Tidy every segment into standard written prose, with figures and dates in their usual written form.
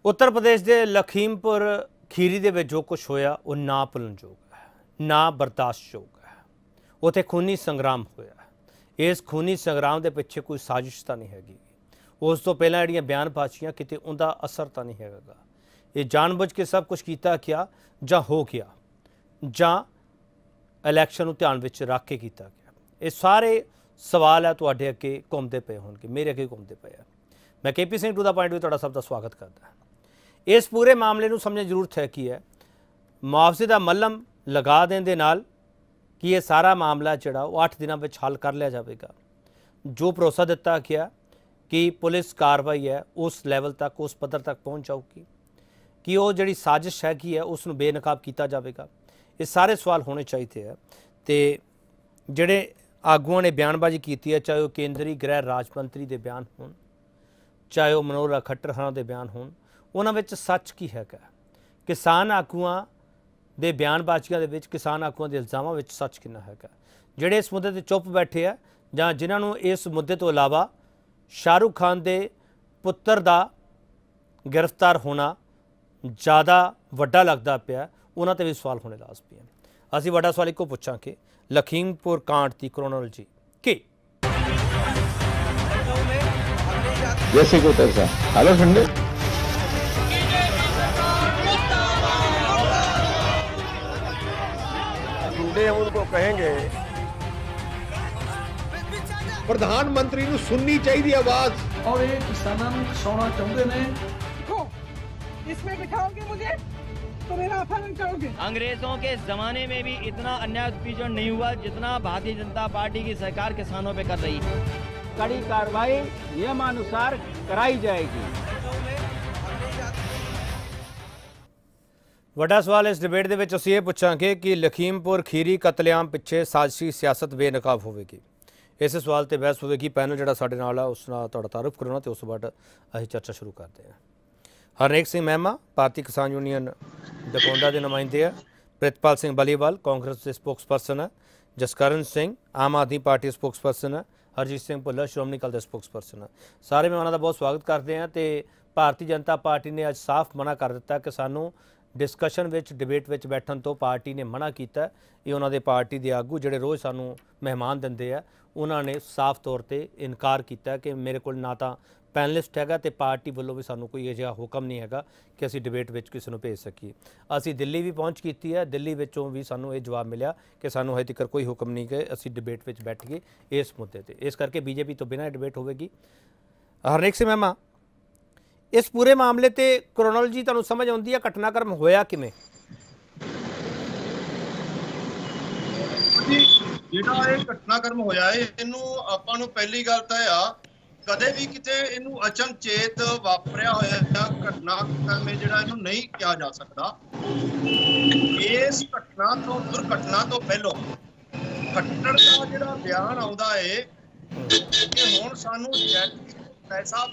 उत्तर प्रदेश के लखीमपुर खीरी दे विच जो कुछ होया वो ना भुलणयोग है, ना बर्दाश्तयोग है। उत्थे खूनी संग्राम होया। इस खूनी संग्राम के पिछे कोई साजिश तो नहीं हैगी। उस तो पहला जिहड़ियां बयानबाजियां किते उनका असर तो नहीं हैगा। ये जानबूझ के सब कुछ किया गया जां हो गया जां इलैक्शन नूं ध्यान विच रख के किया गया। ये सारे सवाल है तुहाडे अगे घूमते पे होणगे, मेरे अगे घूमते पे है। मैं KP Singh to the point भी तुहाडा सब का स्वागत करता। इस पूरे मामले नूं समझण जरूरत है कि है मुआवजे का मल्लम लगा देण दे नाल कि यह सारा मामला जिहड़ा वो 8 दिनों में हल कर लिया जाएगा। जो भरोसा दिता गया कि पुलिस कार्रवाई है उस लैवल तक, उस पद्धर तक पहुँच जाऊगी कि वो जिहड़ी साजिश हैगी है उसनूं बेनकाब किया जाएगा। ये सारे सवाल होने चाहिए है। तो जिहड़े आगुआं ने बयानबाजी की है, चाहे वह केंद्रीय गृह राज मंत्री के बयान होण, चाहे वह मनोहर खट्टर होरां दे बयान होण, उन्हां विच सच की हैगा। किसान आगुआं दे बयानबाजियां दे विच, किसान आगुआं दे इल्जामां विच सच किन्ना हैगा। जिहड़े इस मुद्दे ते चुप बैठे है जां जिन्हां नूं इस मुद्दे तो इलावा शाहरुख खान दे पुत्तर दा गिरफ्तार होना ज़्यादा वड्डा लगदा पिया, उन्हां ते भी सवाल होने लाजमी है। असीं वड्डा सवाल इक्को पुछांगे, लखीमपुर कांड की क्रोनोलॉजी की जैसे को तैसा हेलो संडे हम उनको कहेंगे प्रधानमंत्री ਨੂੰ सुननी चाहिए आवाज। और ये किसानों को सोना चाहते ने इसमें बिठाओगे मुझे तो मेरा अपहरण करोगे। अंग्रेजों के जमाने में भी इतना अन्याय उत्पीड़न नहीं हुआ जितना भारतीय जनता पार्टी की सरकार किसानों पे कर रही है। कड़ी कार्रवाई नियमानुसार कराई जाएगी। वड्डा सवाल इस डिबेट के असीं ये पुछांगे कि लखीमपुर खीरी कतलेआम पिछे साजिशी सियासत बेनकाब होगी। इस सवाल पर बहस होगी। पैनल जिहड़ा साडे नाल है उस नाल तुहाडा तारुफ करवाउणा ते उस तो बाद असीं चर्चा शुरू करते हैं। हरनेक सिंह महमा भारतीय किसान यूनियन डकोंडा के नुमाइंदे है, प्रितपाल सिंह बलीवाल कांग्रेस के स्पोक्स परसन है, जसकरण सिंह आम आदमी पार्टी स्पोक्स परसन है, हरजीत सिंह भुल्लर श्रोमणी अकाली दल स्पोक्स परसन है। सारे मेहमानों का बहुत स्वागत करते हैं। तो भारतीय जनता पार्टी ने अज साफ मना कर दिता कि सानू डिस्कशन डिबेट बैठन तो पार्टी ने मना किया। ये उन्होंने पार्टी के आगू जोड़े रोज़ सानू मेहमान देंगे है, उन्होंने साफ तौर पर इनकार किया कि मेरे को ना तो पैनलिस्ट हैगा तो पार्टी वालों भी सानू कोई अजिहा हुक्म नहीं हैगा कि असी डिबेट में किसी को भेज सकीए। असी दिल्ली भी पहुँच की है, दिल्ली विचों भी सानू ये जवाब मिला कि सानू हजे तक कोई हुक्म नहीं कि असी डिबेट में बैठिए इस मुद्दे पर। इस करके बीजेपी तो बिना डिबेट होगी। हरनेक सिंह महमा, इस पूरे मामले ते क्रोनोलॉजी तुहानू समझ आउंदी है, घटनाक्रम होया किवें? ਜਿਹੜਾ ਇਹ ਘਟਨਾਕ੍ਰਮ ਹੋਇਆ ਹੈ ਇਹਨੂੰ ਆਪਾਂ ਨੂੰ ਪਹਿਲੀ ਗੱਲ ਤਾਂ ਆ ਕਦੇ ਵੀ ਕਿਤੇ ਇਹਨੂੰ ਅਚਨਚੇਤ ਵਾਪਰਿਆ ਹੋਇਆ ਘਟਨਾਕ੍ਰਮ ਜਿਹੜਾ ਇਹਨੂੰ ਨਹੀਂ ਕਿਹਾ ਜਾ ਸਕਦਾ। ਇਸ ਘਟਨਾ ਤੋਂ ਦੁਰਘਟਨਾ ਤੋਂ ਪਹਿਲਾਂ ਖੱਟੜ ਦਾ ਜਿਹੜਾ ਬਿਆਨ ਆਉਂਦਾ ਹੈ ਕਿ ਹੁਣ ਸਾਨੂੰ ਪੈਸਾ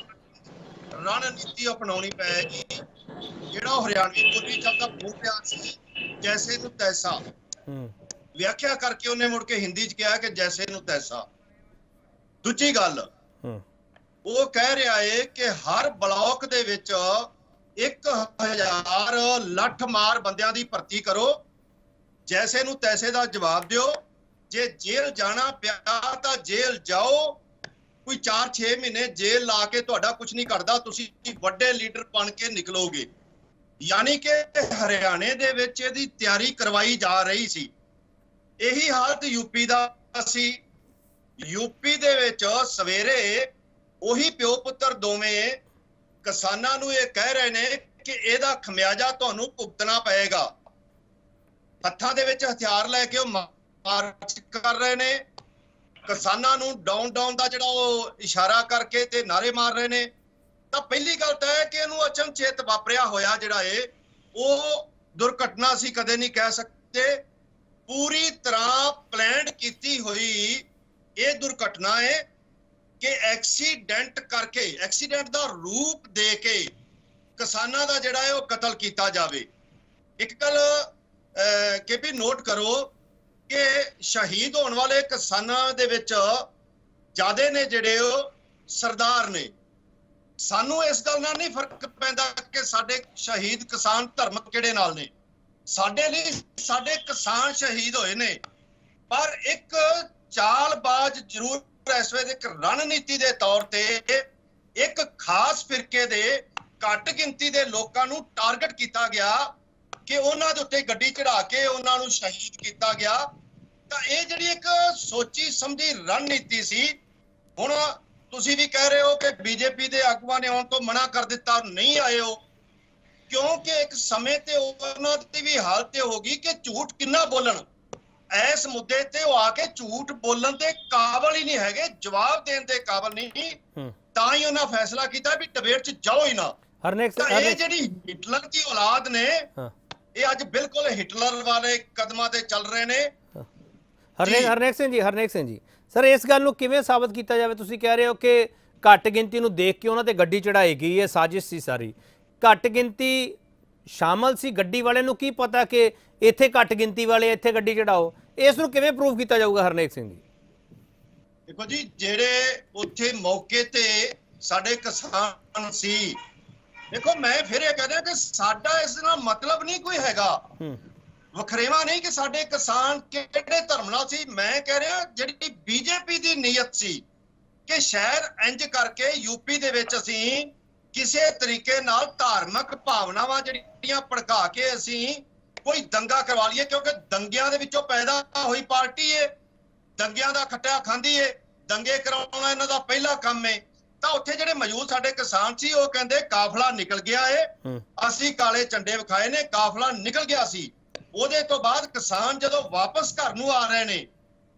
रणनीति अपनानी पैगी। ਜਿਹੜਾ ਹਰਿਆਣਵੀ ਬੋਲੀ ਚੱਲਦਾ ਮੂੰਹ ਪਿਆ ਸੀ ਜੈਸੇ ਨੂੰ ਤੈਸਾ, ਵਿਆਖਿਆ ਕਰਕੇ ਉਹਨੇ ਮੁੜ ਕੇ ਹਿੰਦੀ ਚ ਕਿਹਾ ਕਿ ਜੈਸੇ ਨੂੰ ਤੈਸਾ। ਦੂਜੀ ਗੱਲ ਉਹ ਕਹਿ ਰਿਹਾ ਏ ਕਿ ਹਰ ਬਲਾਕ ਦੇ ਵਿੱਚ 1000 ਲੱਠ ਮਾਰ ਬੰਦਿਆਂ ਦੀ ਭਰਤੀ ਕਰੋ, ਜੈਸੇ ਨੂੰ ਤੈਸੇ ਦਾ ਜਵਾਬ ਦਿਓ। ਜੇ ਜੇਲ੍ਹ ਜਾਣਾ ਪਿਆ ਤਾਂ ਜੇਲ੍ਹ ਜਾਓ, कोई 4-6 महीने जेल ला के तुहाडा कुछ नहीं करता, तुसी वड्डे लीडर बन के निकलोगे। यानी कि हरियाणे दे विच इहदी तैयारी करवाई जा रही सी। यही हालत यूपी दा सी। यूपी दे विच सवेरे ओही प्यो पुत्तर दोवें किसानां नूं इह कह रहे ने कि इहदा खमियाजा तुहानूं भुगतना पएगा। हत्थां दे विच हथियार लैके मार्च कर रहे ने, किसानों नूं डाउन डाउन का जिहड़ा इशारा करके ते नारे मार रहे ने। तो पहली गल तो है कि इहनूं अचनचेत वापरिया होया जिहड़ा है वो दुर्घटना असीं कदे नहीं कह सकते। पूरी तरह प्लान की हुई ये दुर्घटना है कि एक्सीडेंट करके, एक्सीडेंट का रूप दे के किसानों का जिहड़ा है वो कतल किया जाए। एक गल KP नोट करो कि शहीद होने वाले किसानों दे विच ज्यादा ने जिहड़े सरदार ने, ਸਾਨੂੰ ਇਸ ਗੱਲ ਨਾਲ ਨਹੀਂ ਫਰਕ ਪੈਂਦਾ ਕਿ ਸਾਡੇ ਸ਼ਹੀਦ ਕਿਸਾਨ ਧਰਮ ਕਿਹੜੇ ਨਾਲ ਨੇ। ਸਾਡੇ ਲਈ ਸਾਡੇ ਕਿਸਾਨ ਸ਼ਹੀਦ ਹੋਏ ਨੇ, ਪਰ ਇੱਕ ਚਾਲਬਾਜ਼ ਜ਼ਰੂਰ ਇਸ ਵੇਲੇ ਇੱਕ ਰਣਨੀਤੀ ਦੇ ਤੌਰ ਤੇ ਇੱਕ ਖਾਸ ਫਿਰਕੇ ਦੇ ਘੱਟ ਗਿਣਤੀ ਦੇ ਲੋਕਾਂ ਨੂੰ ਟਾਰਗੇਟ ਕੀਤਾ ਗਿਆ ਕਿ ਉਹਨਾਂ ਦੇ ਉੱਤੇ ਗੱਡੀ ਚੜਾ ਕੇ ਉਹਨਾਂ ਨੂੰ ਸ਼ਹੀਦ ਕੀਤਾ ਗਿਆ। ਤਾਂ ਇਹ ਜਿਹੜੀ ਇੱਕ ਸੋਚੀ ਸਮਝੀ ਰਣਨੀਤੀ ਸੀ। ਹੁਣ ਤੁਸੀਂ ਵੀ ਕਹਿ ਰਹੇ ਹੋ ਕਿ ਬੀਜੇਪੀ ਦੇ ਆਗੂਆਂ ਨੇ ਆਉਣ ਤੋਂ ਮਨਾ ਕਰ ਦਿੱਤਾ, ਨਹੀਂ ਆਏ ਹੋ, ਕਿਉਂਕਿ ਇੱਕ ਸਮੇਂ ਤੇ ਉਹਨਾਂ ਦੀ ਵੀ ਹਾਲਤ ਹੋ ਗਈ ਕਿ ਝੂਠ ਕਿੰਨਾ ਬੋਲਣ। ਇਸ ਮੁੱਦੇ ਤੇ ਉਹ ਆ ਕੇ ਝੂਠ ਬੋਲਣ ਦੇ ਕਾਬਲ ਹੀ ਨਹੀਂ ਹੈਗੇ, ਜਵਾਬ ਦੇਣ ਦੇ ਕਾਬਲ ਨਹੀਂ। ਤਾਂ ਹੀ ਉਹਨਾਂ ਫੈਸਲਾ ਕੀਤਾ ਵੀ ਡਿਬੇਟ 'ਚ ਜਾਓ ਹੀ ਨਾ। ਇਹ ਜਿਹੜੀ ਹਿਟਲਰ ਦੀ ਔਲਾਦ ਨੇ, ਇਹ ਅੱਜ ਬਿਲਕੁਲ ਹਿਟਲਰ ਵਾਲੇ ਕਦਮਾਂ ਤੇ ਚੱਲ ਰਹੇ ਨੇ। ਹਰਨੇਕ ਸਿੰਘ ਜੀ ਸਰ, ਇਸ ਗੱਲ ਨੂੰ ਕਿਵੇਂ ਸਾਬਤ ਕੀਤਾ ਜਾਵੇ? ਤੁਸੀਂ ਕਹਿ ਰਹੇ ਹੋ ਕਿ ਘੱਟ ਗਿਣਤੀ ਨੂੰ ਦੇਖ ਕੇ ਉਹਨਾਂ ਤੇ ਗੱਡੀ ਚੜਾਈ ਗਈ, ਇਹ ਸਾਜ਼ਿਸ਼ ਸੀ ਸਾਰੀ। ਘੱਟ ਗਿਣਤੀ ਸ਼ਾਮਲ ਸੀ, ਗੱਡੀ ਵਾਲੇ ਨੂੰ ਕੀ ਪਤਾ ਕਿ ਇੱਥੇ ਘੱਟ ਗਿਣਤੀ ਵਾਲੇ ਇੱਥੇ ਗੱਡੀ ਚੜਾਓ? ਇਸ ਨੂੰ ਕਿਵੇਂ ਪ੍ਰੂਫ ਕੀਤਾ ਜਾਊਗਾ ਹਰਨੇਕ ਸਿੰਘ ਜੀ? ਦੇਖੋ ਜੀ, ਜਿਹੜੇ ਉੱਥੇ ਮੌਕੇ ਤੇ ਸਾਡੇ ਕਿਸਾਨ ਸੀ, ਦੇਖੋ ਮੈਂ ਫਿਰ ਇਹ ਕਹਿ ਰਿਹਾ ਕਿ ਸਾਡਾ ਇਸ ਨਾਲ ਮਤਲਬ ਨਹੀਂ ਕੋਈ ਹੈਗਾ, ਵਖਰੇਵਾ ਨਹੀਂ ਕਿ ਸਾਡੇ ਕਿਸਾਨ ਕਿਹੜੇ ਧਰਮ ਨਾਲ ਸੀ। ਮੈਂ ਕਹਿ ਰਿਹਾ ਜਿਹੜੀ ਬੀਜੇਪੀ ਦੀ ਨੀਅਤ ਸੀ ਕਿ ਸ਼ਾਇਦ ਇੰਜ ਕਰਕੇ ਯੂਪੀ ਦੇ ਵਿੱਚ ਅਸੀਂ ਕਿਸੇ ਤਰੀਕੇ ਨਾਲ ਧਾਰਮਿਕ ਭਾਵਨਾਵਾਂ ਜਿਹੜੀਆਂ ਭੜਕਾ ਕੇ ਅਸੀਂ ਕੋਈ ਦੰਗਾ ਕਰਵਾ ਲਈਏ, ਕਿਉਂਕਿ ਦੰਗਿਆਂ ਦੇ ਵਿੱਚੋਂ ਪੈਦਾ ਹੋਈ ਪਾਰਟੀ ਏ, ਦੰਗਿਆਂ ਦਾ ਖੱਟਿਆ ਖਾਂਦੀ ਏ, ਦੰਗੇ ਕਰਾਉਣਾ ਇਹਨਾਂ ਦਾ ਪਹਿਲਾ ਕੰਮ ਏ। ਤਾਂ ਉੱਥੇ ਜਿਹੜੇ ਮੌਜੂਦ ਸਾਡੇ ਕਿਸਾਨ ਸੀ ਉਹ ਕਹਿੰਦੇ ਕਾਫਲਾ ਨਿਕਲ ਗਿਆ ਏ, ਅਸੀਂ ਕਾਲੇ ਝੰਡੇ ਵਿਖਾਏ ਨੇ, ਕਾਫਲਾ ਨਿਕਲ ਗਿਆ ਸੀ। ਉਹਦੇ ਤੋਂ ਬਾਅਦ ਕਿਸਾਨ ਜਦੋਂ ਵਾਪਸ ਘਰ ਨੂੰ ਆ ਰਹੇ ਨੇ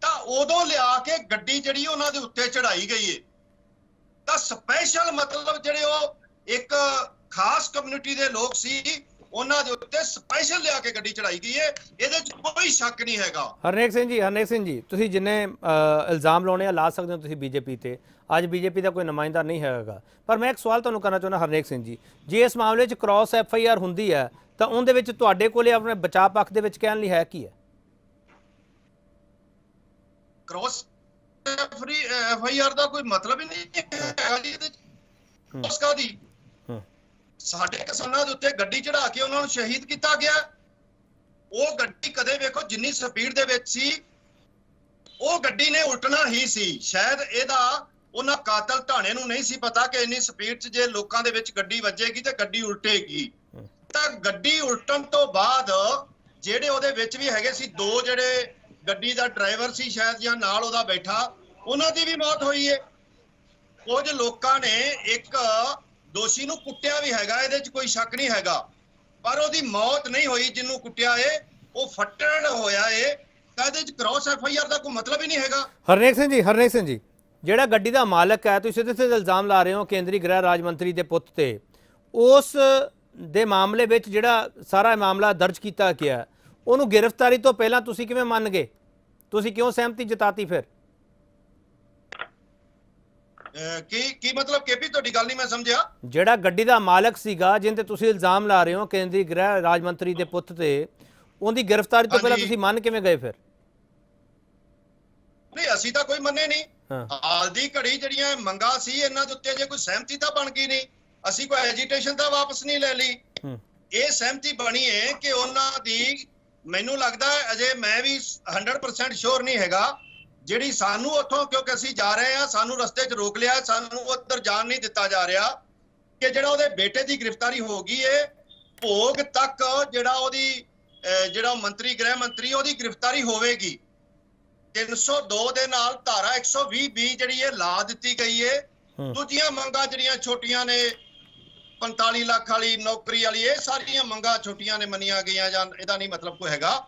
ਤਾਂ ਉਦੋਂ ਲਿਆ ਕੇ ਗੱਡੀ ਜਿਹੜੀ ਉਹਨਾਂ ਦੇ ਉੱਤੇ ਚੜਾਈ ਗਈ ਏ। ਤਾਂ ਸਪੈਸ਼ਲ ਮਤਲਬ ਜਿਹੜੇ ਉਹ ਇੱਕ ਖਾਸ ਕਮਿਊਨਿਟੀ ਦੇ ਲੋਕ ਸੀ, ਉਹਨਾਂ ਦੇ ਉੱਤੇ ਸਪੈਸ਼ਲ ਲਿਆ ਕੇ ਗੱਡੀ ਚੜਾਈ ਗਈ ਏ, ਇਹਦੇ 'ਚ ਕੋਈ ਸ਼ੱਕ ਨਹੀਂ ਹੈਗਾ। ਹਰਨੇਕ ਸਿੰਘ ਜੀ ਤੁਸੀਂ ਜਿੰਨੇ ਇਲਜ਼ਾਮ ਲਾਉਣੇ ਆ ਲਾ ਸਕਦੇ ਹੋ ਤੁਸੀਂ ਬੀਜੇਪੀ ਤੇ। ਅੱਜ ਬੀਜੇਪੀ ਦਾ ਕੋਈ ਨੁਮਾਇੰਦਾ ਨਹੀਂ ਹੈਗਾ, ਪਰ ਮੈਂ ਇੱਕ ਸਵਾਲ ਤੁਹਾਨੂੰ ਕਰਨਾ ਚਾਹੁੰਦਾ ਹਰਨੇਕ ਸਿੰਘ ਜੀ, ਜੇ ਇਸ ਮਾਮਲੇ 'ਚ ਕ੍ਰਾਸ FIR ਹੁੰਦੀ ਹੈ ਤਾਂ ਉਹਦੇ ਵਿੱਚ ਤੁਹਾਡੇ ਕੋਲੇ ਆਪਣੇ ਬਚਾਅ ਪੱਖ ਦੇ ਵਿੱਚ ਕਹਿਣ ਲਈ ਹੈ ਕੀ ਹੈ? ਕ੍ਰਾਸ FIR ਦਾ ਕੋਈ ਮਤਲਬ ਹੀ ਨਹੀਂ ਹੈਗਾ ਜੀ ਇਹਦੇ 'ਚ। ਉਸਕਾ ਦੀ ਸਾਡੇ ਕਿਸਾਨਾਂ ਦੇ ਉੱਤੇ ਗੱਡੀ ਚੜਾ ਕੇ ਉਹਨਾਂ ਨੂੰ ਸ਼ਹੀਦ ਕੀਤਾ ਗਿਆ। ਉਹ ਗੱਡੀ ਕਦੇ ਵੇਖੋ ਜਿੰਨੀ ਸਪੀਡ ਦੇ ਵਿੱਚ ਸੀ, ਉਹ ਗੱਡੀ ਨੇ ਉਲਟਣਾ ਹੀ ਸੀ। ਸ਼ਾਇਦ ਇਹਦਾ ਉਹਨਾਂ ਕਾਤਲ ਢਾਣੇ ਨੂੰ ਨਹੀਂ ਸੀ ਪਤਾ ਕਿ ਇੰਨੀ ਸਪੀਡ 'ਚ ਜੇ ਲੋਕਾਂ ਦੇ ਵਿੱਚ ਗੱਡੀ ਵੱਜੇਗੀ ਤੇ ਗੱਡੀ ਉਲਟੇਗੀ। ਤਾਂ ਗੱਡੀ ਉਲਟਣ ਤੋਂ ਬਾਅਦ ਜਿਹੜੇ ਉਹਦੇ ਵਿੱਚ ਵੀ ਹੈਗੇ ਸੀ, ਦੋ ਜਿਹੜੇ ਗੱਡੀ ਦਾ ਡਰਾਈਵਰ ਸੀ ਸ਼ਾਇਦ ਜਾਂ ਨਾਲ ਉਹਦਾ ਬੈਠਾ, ਉਹਨਾਂ ਦੀ ਵੀ ਮੌਤ ਹੋਈ ਹੈ। ਕੁਝ ਲੋਕਾਂ ਨੇ ਇੱਕ ਦੋਸ਼ੀ ਨੂੰ ਕੁੱਟਿਆ ਵੀ ਹੈਗਾ, ਇਹਦੇ 'ਚ ਕੋਈ ਸ਼ੱਕ ਨਹੀਂ ਹੈਗਾ, ਪਰ ਉਹਦੀ ਮੌਤ ਨਹੀਂ ਹੋਈ। ਜਿਹਨੂੰ ਕੁੱਟਿਆ ਏ ਉਹ ਫੱਟੜ ਹੋਇਆ ਏ। ਤਾਂ ਇਹਦੇ 'ਚ ਕ੍ਰਾਸ FIR ਦਾ ਕੋਈ ਮਤਲਬ ਹੀ ਨਹੀਂ ਹੈਗਾ। ਹਰਨੇਕ ਸਿੰਘ ਜੀ ਜਿਹੜਾ ਗੱਡੀ ਦਾ ਮਾਲਕ ਹੈ, ਤੁਸੀਂ ਸਿੱਧੇ ਇਲਜ਼ਾਮ ਲਾ ਰਹੇ ਹੋ ਕੇਂਦਰੀ ਗ੍ਰਹਿ ਰਾਜ ਮੰਤਰੀ ਦੇ ਪੁੱਤ ਤੇ, ਉਸ ਦੇ ਮਾਮਲੇ ਵਿੱਚ ਜਿਹੜਾ ਸਾਰਾ ਮਾਮਲਾ ਦਰਜ ਕੀਤਾ ਗਿਆ, ਉਹਨੂੰ ਗ੍ਰਿਫਤਾਰੀ ਤੋਂ ਪਹਿਲਾਂ ਤੁਸੀਂ ਕਿਵੇਂ ਮੰਨ ਗਏ? ਤੁਸੀਂ ਕਿਉਂ ਸਹਿਮਤੀ ਜਤਾਤੀ ਫਿਰ? ਕੀ ਮਤਲਬ ਕੇਪੀ, ਤੁਹਾਡੀ ਗੱਲ ਨਹੀਂ ਮੈਂ ਸਮਝਿਆ। ਜਿਹੜਾ ਗੱਡੀ ਦਾ ਮਾਲਕ ਸੀਗਾ ਜਿਨ ਤੇ ਤੁਸੀਂ ਇਲਜ਼ਾਮ ਲਾ ਰਹੇ ਹੋ ਕੇਂਦਰੀ ਗ੍ਰਹਿ ਰਾਜ ਮੰਤਰੀ ਦੇ ਪੁੱਤ ਤੇ, ਉਹਦੀ ਗ੍ਰਿਫਤਾਰੀ ਤੋਂ ਪਹਿਲਾਂ ਤੁਸੀਂ ਮੰਨ ਕਿਵੇਂ ਗਏ ਫਿਰ? ਨਹੀਂ, ਅਸੀਂ ਤਾਂ ਕੋਈ ਮੰਨੇ ਨਹੀਂ। ਹਾਲ ਦੀ ਘੜੀ ਜਿਹੜੀਆਂ ਮੰਗਾਂ ਸੀ ਇਹਨਾਂ ਦੇ ਉੱਤੇ ਜੇ ਕੋਈ ਸਹਿਮਤੀ ਤਾਂ ਬਣ ਗਈ ਨਹੀਂ। ਅਸੀਂ ਕੋਈ ਐਜੀਟੇਸ਼ਨ ਤਾਂ ਵਾਪਸ ਨਹੀਂ ਲੈ ਲਈ। ਇਹ ਸਹਿਮਤੀ ਬਣੀ ਹੈ ਕਿ ਉਹਨਾਂ ਦੀ, ਮੈਨੂੰ ਲੱਗਦਾ ਅਜੇ ਮੈਂ ਵੀ 100% ਸ਼ੋਰ ਨਹੀਂ ਹੈਗਾ, ਜਿਹੜੀ ਸਾਨੂੰ ਉੱਥੋਂ, ਕਿਉਂਕਿ ਅਸੀਂ ਜਾ ਰਹੇ ਹਾਂ, ਸਾਨੂੰ ਰਸਤੇ 'ਚ ਰੋਕ ਲਿਆ, ਸਾਨੂੰ ਉੱਧਰ ਜਾਣ ਨਹੀਂ ਦਿੱਤਾ ਜਾ ਰਿਹਾ, ਕਿ ਜਿਹੜਾ ਉਹਦੇ ਬੇਟੇ ਦੀ ਗ੍ਰਿਫਤਾਰੀ ਹੋ ਗਈ ਹੈ, ਭੋਗ ਤੱਕ ਜਿਹੜਾ ਮੰਤਰੀ ਗ੍ਰਹਿ ਮੰਤਰੀ ਉਹਦੀ ਗ੍ਰਿਫਤਾਰੀ ਹੋਵੇਗੀ। 302 ਦੇ ਨਾਲ ਧਾਰਾ 120B ਜਿਹੜੀ ਇਹ ਲਾ ਦਿੱਤੀ ਗਈ ਹੈ। ਦੂਜੀਆਂ ਮੰਗਾਂ ਜਿਹੜੀਆਂ ਛੋਟੀਆਂ ਨੇ, 45 ਲੱਖ ਵਾਲੀ ਨੌਕਰੀ ਵਾਲੀ, ਇਹ ਸਾਰੀਆਂ ਮੰਗਾਂ ਛੋਟੀਆਂ ਨੇ ਮੰਨੀਆਂ ਗਈਆਂ ਜਾਂ ਇਹਦਾ ਨਹੀਂ ਮਤਲਬ ਕੋਈ ਹੈਗਾ।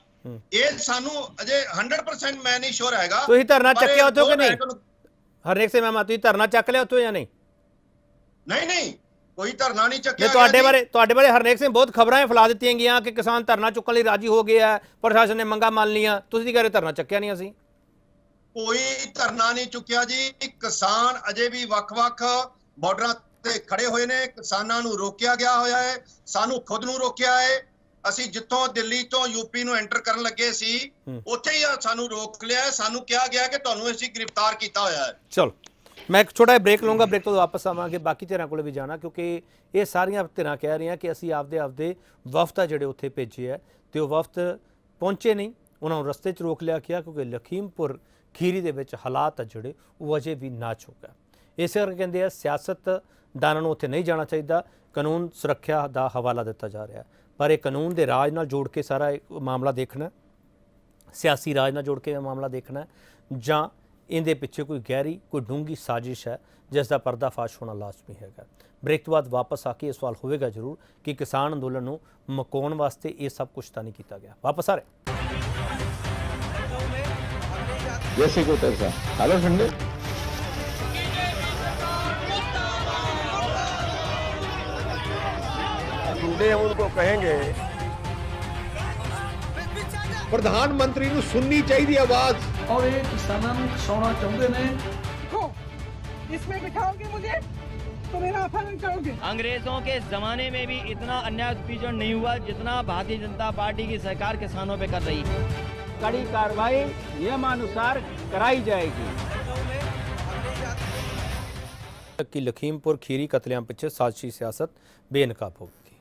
ਇਹ ਸਾਨੂੰ ਅਜੇ 100% ਮੈਂ ਨਹੀਂ ਸ਼ੋਰ ਹੈਗਾ। ਤੁਸੀਂ ਧਰਨਾ ਚੱਕਿਆ ਉੱਥੋਂ ਕਿ ਨਹੀਂ ਹਰਨੇਕ ਸਿੰਘ ਮਾਮਾ? ਤੁਸੀਂ ਧਰਨਾ ਚੱਕ ਲਿਆ ਉੱਥੋਂ ਜਾਂ ਨਹੀਂ? ਨਹੀਂ, ਕੋਈ ਧਰਨਾ ਨਹੀਂ ਚੱਕਿਆ। ਤੁਹਾਡੇ ਬਾਰੇ ਹਰਨੇਕ ਸਿੰਘ ਬਹੁਤ ਖਬਰਾਂ ਫੈਲਾ ਦਿੱਤੀਆਂ ਗਈਆਂ ਕਿ ਕਿਸਾਨ ਧਰਨਾ ਚੁੱਕਣ ਲਈ ਰਾਜੀ ਹੋ ਗਏ ਆ, ਪ੍ਰਸ਼ਾਸਨ ਨੇ ਮੰਗਾਂ ਮੰਨ ਲਈਆਂ, ਤੁਸੀਂ ਕਹਿ ਰਹੇ ਧਰਨਾ ਚੱਕਿਆ ਨਹੀਂ? ਅਸੀਂ ਕੋਈ ਧਰਨਾ ਨਹੀਂ ਚੁੱਕਿਆ ਜੀ। ਕਿਸਾਨ ਅਜੇ ਵੀ ਵੱਖ-ਵੱਖ ਬਾਰਡਰਾਂ ਤੇ ਖੜੇ ਹੋਏ ਨੇ, ਕਿਸਾਨਾਂ ਨੂੰ ਰੋਕਿਆ ਗਿਆ ਹੋਇਆ ਹੈ, ਸਾਨੂੰ ਖੁਦ ਨੂੰ ਰੋਕਿਆ ਹੈ। ਅਸੀਂ ਜਿੱਥੋਂ ਦਿੱਲੀ ਤੋਂ ਯੂਪੀ ਨੂੰ ਐਂਟਰ ਕਰਨ ਲੱਗੇ ਸੀ, ਉੱਥੇ ਹੀ ਸਾਨੂੰ ਰੋਕ ਲਿਆ। ਸਾਨੂੰ ਕਿਹਾ ਗਿਆ ਕਿ ਤੁਹਾਨੂੰ ਅਸੀਂ ਗ੍ਰਿਫਤਾਰ ਕੀਤਾ ਹੋਇਆ ਹੈ। ਚਲੋ मैं एक छोटा ब्रेक लूँगा, ब्रेक तो वापस आवांगे, बाकी धिरां कोल भी जाना, क्योंकि ये सारियां धिरां कह रही कि असीं आपदे वफद जिहड़े उत्थे भेजे है तो वफद पहुंचे नहीं, उन्होंने रस्ते च रोक लिया गया क्योंकि लखीमपुर खीरी दे विच हालात जिहड़े वो अजे भी नाजुक है। इस करके कहते हैं सियासतदानां नूं उत्थे नहीं जाना चाहिए, कानून सुरक्षा का हवाला दिता जा रहा है, पर यह कानून के राज नाल जोड़ के सारा मामला देखना, सियासी राज नाल जोड़ के मामला देखना, जां इहदे पिछे कोई गहरी कोई डूंगी साजिश है जिसका पर्दाफाश होना लाजमी है। ब्रेक तो बाद वापस आके ये सवाल होएगा जरूर कि किसान अंदोलन नूं मकाउण वास्ते ये सब कुछ तो नहीं किया गया। वापस आ रहे जैसे को तैसा। हेलो संडे गुंडे हम उनको कहेंगे प्रधानमंत्री ਨੂੰ ਸੁਣਨੀ ਚਾਹੀਦੀ ਆਵਾਜ਼। और ये किसानों को खसाना चाहते ने। तो इसमें बिठाओगे मुझे तो मेरा अपहरण करोगे। अंग्रेजों के जमाने में भी इतना अन्याय उत्पीड़न नहीं हुआ जितना भारतीय जनता पार्टी की सरकार किसानों पे कर रही है। कड़ी कार्रवाई नियमानुसार कराई जाएगी। कि लखीमपुर खीरी कतलेआम पिछे साजिशी सियासत बेनकाब होगी।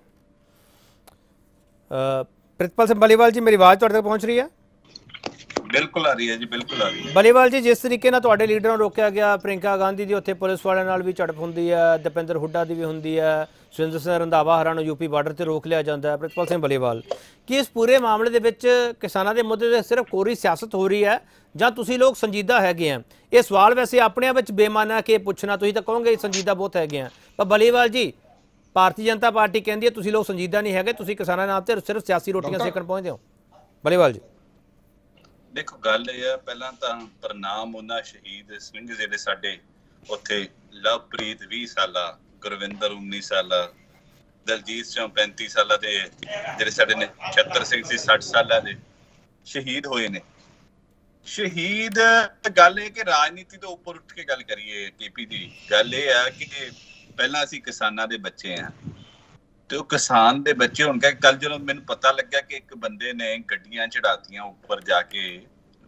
प्रितपाल सिंह बलीवाल जी, मेरी आवाज़ तुहाडे तक पहुँच रही है? बिल्कुल आ रही है जी, बिल्कुल आ रही है। बलीवाल जी, जिस तरीके नाल तुहाडे लीडर नूं रोकिया गया, प्रियंका गांधी दी उत्थे पुलिस वालियां नाल भी झड़प हुंदी है, दीपेंद्र हुड्डा दी भी हुंदी है, सुरिंदर सिंह रंधावा हरां नूं यूपी बार्डर ते रोक लिया जाता है। प्रितपाल सिंह बलीवाल, कि इस पूरे मामले दे विच किसानां दे मुद्दे ते सिर्फ कोरी सियासत हो रही है जां तुसीं लोग संजीदा हैगे हैं? ये सवाल वैसे अपने आप विच बेमाना है कि पुछना, तुसीं तां कहोगे संजीदा बहुत हैगे हैं, पर बलीवाल जी भारतीय जनता पार्टी कहती है तुसीं लोग संजीदा नहीं हैगे, तुसीं किसानां नाल ते सिर्फ सियासी रोटियां सेकण पहुंचदे हो। बलीवाल जी देखो गल ये पहला तो प्रणाम उन्होंने शहीद सिंह जिहड़े साडे उत्थे लवप्रीत 20 साला, गुरविंदर 19 साला, दलजीत सिंह 35 साला ते जिहड़े साडे ने छत्तर सिंह सी 60 साला दे शहीद होए ने। शहीद गल है कि राजनीति तो उपर उठ के गल करिए केपी दी, गल ये है कि पहला असीं किसानां दे बच्चे हैं तो किसान दे बच्चे होणगे। कल जो मैनूं पता लग्या कि एक बंदे ने गड्डियां चढ़ातियां उपर जाके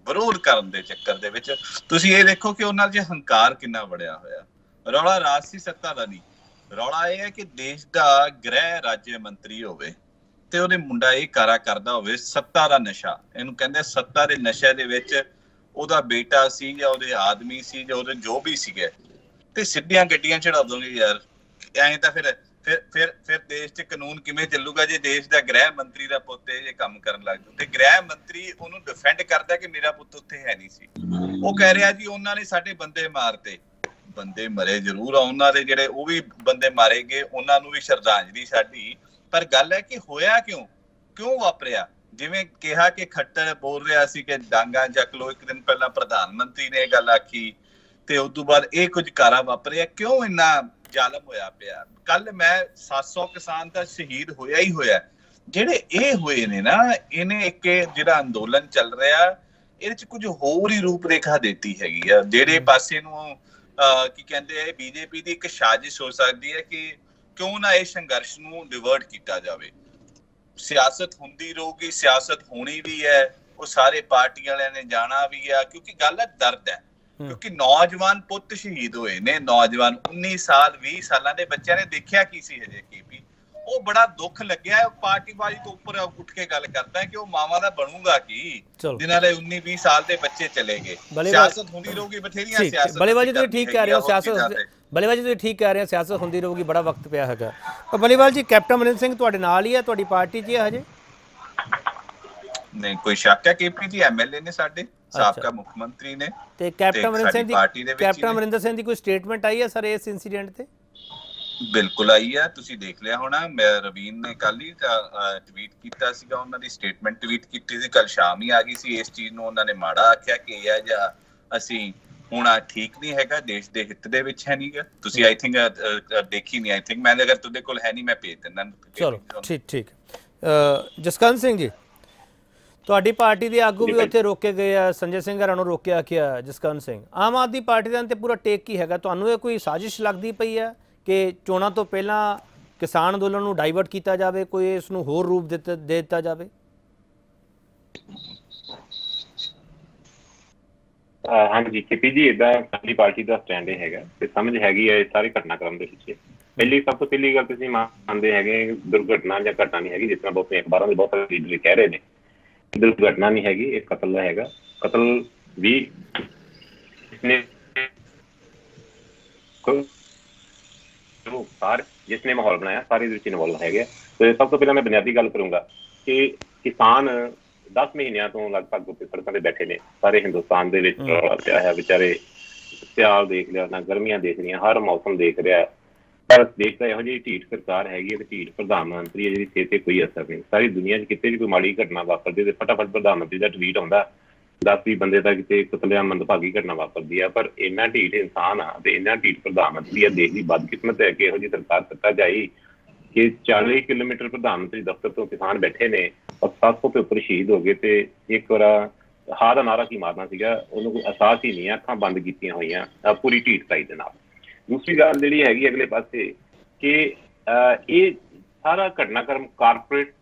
विरोध करन दे चक्कर दे विच, तुसीं ये देखो कि उन्हां 'च हंकार किन्ना वड़िया होया। रौला राजसी सत्ता दा नहीं, रौला ये है कि देश दा गृह राज्य मंत्री होवे ते ओहदे मुंडा ये कारा करदा होवे सत्ता दा नशा, इहनूं कहंदे सत्ता दे नशे दे विच ओहदा बेटा सी जां ओहदे आदमी सी जां ओहदे जो भी सीगे ते सिद्धियां गड्डियां चढ़ा दोगे यार। ऐं तां फिर देश 'ਚ कानून किवें ਚੱਲੂਗਾ ਜੇ देश ਦਾ गृह मंत्री ਦਾ ਪੁੱਤ ਇਹ ਕੰਮ ਕਰਨ ਲੱਗ ਜੂ ਤੇ गृह मंत्री ਉਹਨੂੰ ਡਿਫੈਂਡ ਕਰਦਾ ਕਿ ਮੇਰਾ ਪੁੱਤ ਉੱਥੇ ਹੈ ਨਹੀਂ ਸੀ। ਉਹ ਕਹਿ ਰਿਹਾ ਜੀ ਉਹਨਾਂ ਨੇ ਸਾਡੇ ਬੰਦੇ ਮਾਰਤੇ, ਬੰਦੇ ਮਰੇ ਜ਼ਰੂਰ ਆ, ਉਹਨਾਂ ਦੇ ਜਿਹੜੇ ਉਹ ਵੀ ਬੰਦੇ ਮਾਰੇ ਗਏ, ਉਹਨਾਂ ਨੂੰ ਵੀ ਸ਼ਰਧਾਂਜਲੀ ਸਾਡੀ। ਪਰ ਗੱਲ ਹੈ ਕਿ ਹੋਇਆ ਕਿਉਂ ਵਾਪਰਿਆ? ਜਿਵੇਂ ਕਿਹਾ ਕਿ ਖੱਟਰ ਬੋਲ ਰਿਹਾ ਸੀ ਕਿ ਡਾਂਗਾ ਚੱਕ ਲੋ, ਇੱਕ ਦਿਨ ਪਹਿਲਾਂ ਪ੍ਰਧਾਨ ਮੰਤਰੀ ਨੇ ਇਹ ਗੱਲ ਆਖੀ ਤੇ ਉਸ ਤੋਂ ਬਾਅਦ ਇਹ ਕੁਝ ਕਾਰਾ ਵਾਪਰਿਆ। ਕਿਉਂ ਇੰਨਾ ਜ਼ਾਲਮ ਹੋਇਆ ਪਿਆ? ਕੱਲ ਮੈਂ 700 ਕਿਸਾਨ ਤਾਂ ਸ਼ਹੀਦ ਹੋਇਆ ਹੀ ਹੋਇਆ, ਜਿਹੜੇ ਇਹ ਹੋਏ ਨੇ ਨਾ, ਇਹਨੇ ਇੱਕ ਜਿਹੜਾ ਅੰਦੋਲਨ ਚੱਲ ਰਿਹਾ ਇਹਦੇ ਚ ਕੁਝ ਹੋਰ ਹੀ ਰੂਪ ਰੇਖਾ ਦਿੱਤੀ ਹੈਗੀ ਆ। ਜਿਹੜੇ ਪਾਸੇ ਨੂੰ ਕੀ ਕਹਿੰਦੇ ਬੀਜੇਪੀ ਦੀ ਇੱਕ ਸਾਜ਼ਿਸ਼ ਹੋ ਸਕਦੀ ਹੈ ਕਿ ਕਿਉਂ ਨਾ ਇਹ ਸੰਘਰਸ਼ ਨੂੰ ਡਿਵਰਟ ਕੀਤਾ ਜਾਵੇ। ਸਿਆਸਤ ਹੁੰਦੀ ਰਹੂਗੀ, ਸਿਆਸਤ ਹੋਣੀ ਵੀ ਹੈ, ਉਹ ਸਾਰੇ ਪਾਰਟੀਆਂ ਵਾਲਿਆਂ ਨੇ ਜਾਣਾ ਵੀ ਆ, ਕਿਉਂਕਿ ਗੱਲ ਹੈ ਦਰਦ ਹੈ। ਕਿਉਂਕਿ ਨੌਜਵਾਨ ਪੁੱਤ ਸ਼ਹੀਦ ਹੋਏ ਨੇ, ਨੌਜਵਾਨ 19 ਸਾਲ 20 ਸਾਲਾਂ ਦੇ ਬੱਚਿਆਂ ਨੇ ਦੇਖਿਆ ਕੀ ਸੀ ਹਜੇ ਕੀਪੀ, ਉਹ ਬੜਾ ਦੁੱਖ ਲੱਗਿਆ। ਪਾਰਟੀਬਾਜ਼ੀ ਤੋਂ ਉੱਪਰ ਉੱਠ ਕੇ ਗੱਲ ਕਰਦਾ ਕਿ ਉਹ ਮਾਵਾਂ ਦਾ ਬਣੂਗਾ ਕੀ ਜਿਨ੍ਹਾਂ ਦੇ 19-20 ਸਾਲ ਦੇ ਬੱਚੇ ਚਲੇ ਗਏ। ਸਿਆਸਤ ਹੁੰਦੀ ਰਹੂਗੀ, ਬਥੇਰੀਆਂ ਸਿਆਸਤ। ਬਲੀਵਾਲ ਜੀ ਤੁਸੀਂ ਠੀਕ ਕਹਿ ਰਹੇ ਹੋ, ਸਿਆਸਤ ਬਲੀਵਾਲ ਜੀ ਤੁਸੀਂ ਠੀਕ ਕਹਿ ਰਹੇ ਹੋ, ਸਿਆਸਤ ਹੁੰਦੀ ਰਹੂਗੀ, ਬੜਾ ਵਕਤ ਪਿਆ ਹੈਗਾ। ਪਰ ਬਲੀਵਾਲ ਜੀ ਕੈਪਟਨ ਅਮਰਿੰਦਰ ਸਿੰਘ ਤੁਹਾਡੇ ਨਾਲ ਹੀ ਹੈ, ਤੁਹਾਡੀ ਪਾਰਟੀ 'ਚ ਹੀ ਹੈ ਹਜੇ? ਨਹੀਂ ਕੋਈ ਸ਼ੱਕ ਹੈ, ਕੇਪੀ ਜੀ ਐਮਐਲਏ ਨੇ ਸਾਡੇ, ਸਾਬਕਾ ਮੁੱਖ ਮੰਤਰੀ ਨੇ ਤੇ ਕੈਪਟਨ ਅਮਰਿੰਦਰ ਸਿੰਘ ਦੀ ਕੋਈ ਸਟੇਟਮੈਂਟ ਆਈ ਹੈ ਸਰ ਇਸ ਇਨਸੀਡੈਂਟ ਤੇ? ਬਿਲਕੁਲ ਆਈ ਹੈ, ਤੁਸੀਂ ਦੇਖ ਲਿਆ ਹੋਣਾ। ਮੈਂ ਰਵੀਨ ਨੇ ਕੱਲ ਹੀ ਟਵੀਟ ਕੀਤਾ ਸੀਗਾ, ਉਹਨਾਂ ਦੀ ਸਟੇਟਮੈਂਟ ਟਵੀਟ ਕੀਤੀ ਸੀ, ਕੱਲ ਸ਼ਾਮ ਹੀ ਆ ਗਈ ਸੀ। ਇਸ ਚੀਜ਼ ਨੂੰ ਉਹਨਾਂ ਨੇ ਮਾੜਾ ਆਖਿਆ ਕਿ ਇਹ ਜਾਂ ਅਸੀਂ ਹੋਣਾ ਠੀਕ ਨਹੀਂ ਹੈਗਾ, ਦੇਸ਼ ਦੇ ਹਿੱਤ ਦੇ ਵਿੱਚ ਹੈ ਨਹੀਂਗਾ। ਤੁਸੀਂ ਆਈ ਥਿੰਕ ਦੇਖੀ ਨਹੀਂ, ਆਈ ਥਿੰਕ ਮੈਂ ਅਗਰ ਤੁਹਾਡੇ ਕੋਲ ਹੈ ਨਹੀਂ ਮੈਂ ਭੇਜ ਦਿੰਦਾ। ਚਲੋ ਠੀਕ। ਜਸਕਰਨ ਸਿੰਘ ਜੀ, ਤੁਹਾਡੀ ਪਾਰਟੀ ਦੇ ਆਗੂ ਵੀ ਉੱਥੇ ਰੋਕੇ ਗਏ ਆ, ਸੰਜੇ ਸਿੰਘ ਹਰਾਂ ਨੂੰ ਰੋਕਿਆ ਗਿਆ। ਜਸਕਰਨ ਸਿੰਘ, ਆਮ ਆਦਮੀ ਪਾਰਟੀ ਦਾ ਤੇ ਪੂਰਾ ਟੇਕ ਕੀ ਹੈਗਾ? ਤੁਹਾਨੂੰ ਇਹ ਕੋਈ ਸਾਜ਼ਿਸ਼ ਲੱਗਦੀ ਪਈ ਹੈ ਕਿ ਚੋਣਾਂ ਤੋਂ ਪਹਿਲਾਂ ਕਿਸਾਨ ਅੰਦੋਲਨ ਨੂੰ ਡਾਈਵਰਟ ਕੀਤਾ ਜਾਵੇ, ਕੋਈ ਇਸ ਨੂੰ ਹੋਰ ਰੂਪ ਦੇ ਦਿੱਤਾ ਜਾਵੇ? हाँ जी केपी जी, इदा साडी पार्टी का स्टैंड हैगा ते समझ हैगी है सारे घटनाक्रम के पिछे। पहली सब तो पहली गल तुसीं मानते हैं दुर्घटना या घटना नहीं हैगी, जिस तरह बहुत अखबारों में बहुत सारे लीडर कह रहे हैं दुर्घटना नहीं हैगी, एक कतल हैगा। कतल भी जिसने माहौल बनाया सारे इन्वॉल्व है। तो सब तो पहले मैं बुनियादी गल करूंगा कि किसान 10 महीनों तो लगभग उत्ते सड़कों पर बैठे ने सारे हिंदुस्तान के पिया है बेचारे। सियाल देख लिया ना गर्मियां देख रही, हर मौसम देख रहा है, पर देश का यहो जी ढीठ सरकार हैगी ते ढीठ प्रधानमंत्री है जिहदी सेहत ते कोई असर नहीं। सारी दुनिया किते भी कोई माड़ी घटना वापरदी ते फटाफट प्रधानमंत्री का ट्वीट आउंदा 10-20 बंदे का किते कतलेआम मंदभागी घटना वापरदी है। पर इन्ना ढीठ इंसान आ ते इन्ना ढीठ प्रधानमंत्री है, देश की बदकिस्मत है कि यहो जी सरकार सत्ता जाई कि 40 किलोमीटर प्रधानमंत्री दफ्तर तो किसान बैठे ने और 700 के ऊपर शहीद हो गए। तो एक बार हां का नारा की मारना सीगा, उन्होंने कोई एहसास ही नहीं है, अखां बंद कीतियां होईयां पूरी ढीठताई दे नाल। दूसरी गल जिहड़ी हैगी अगले पासे कि ये सारा घटनाक्रम कारपोरेट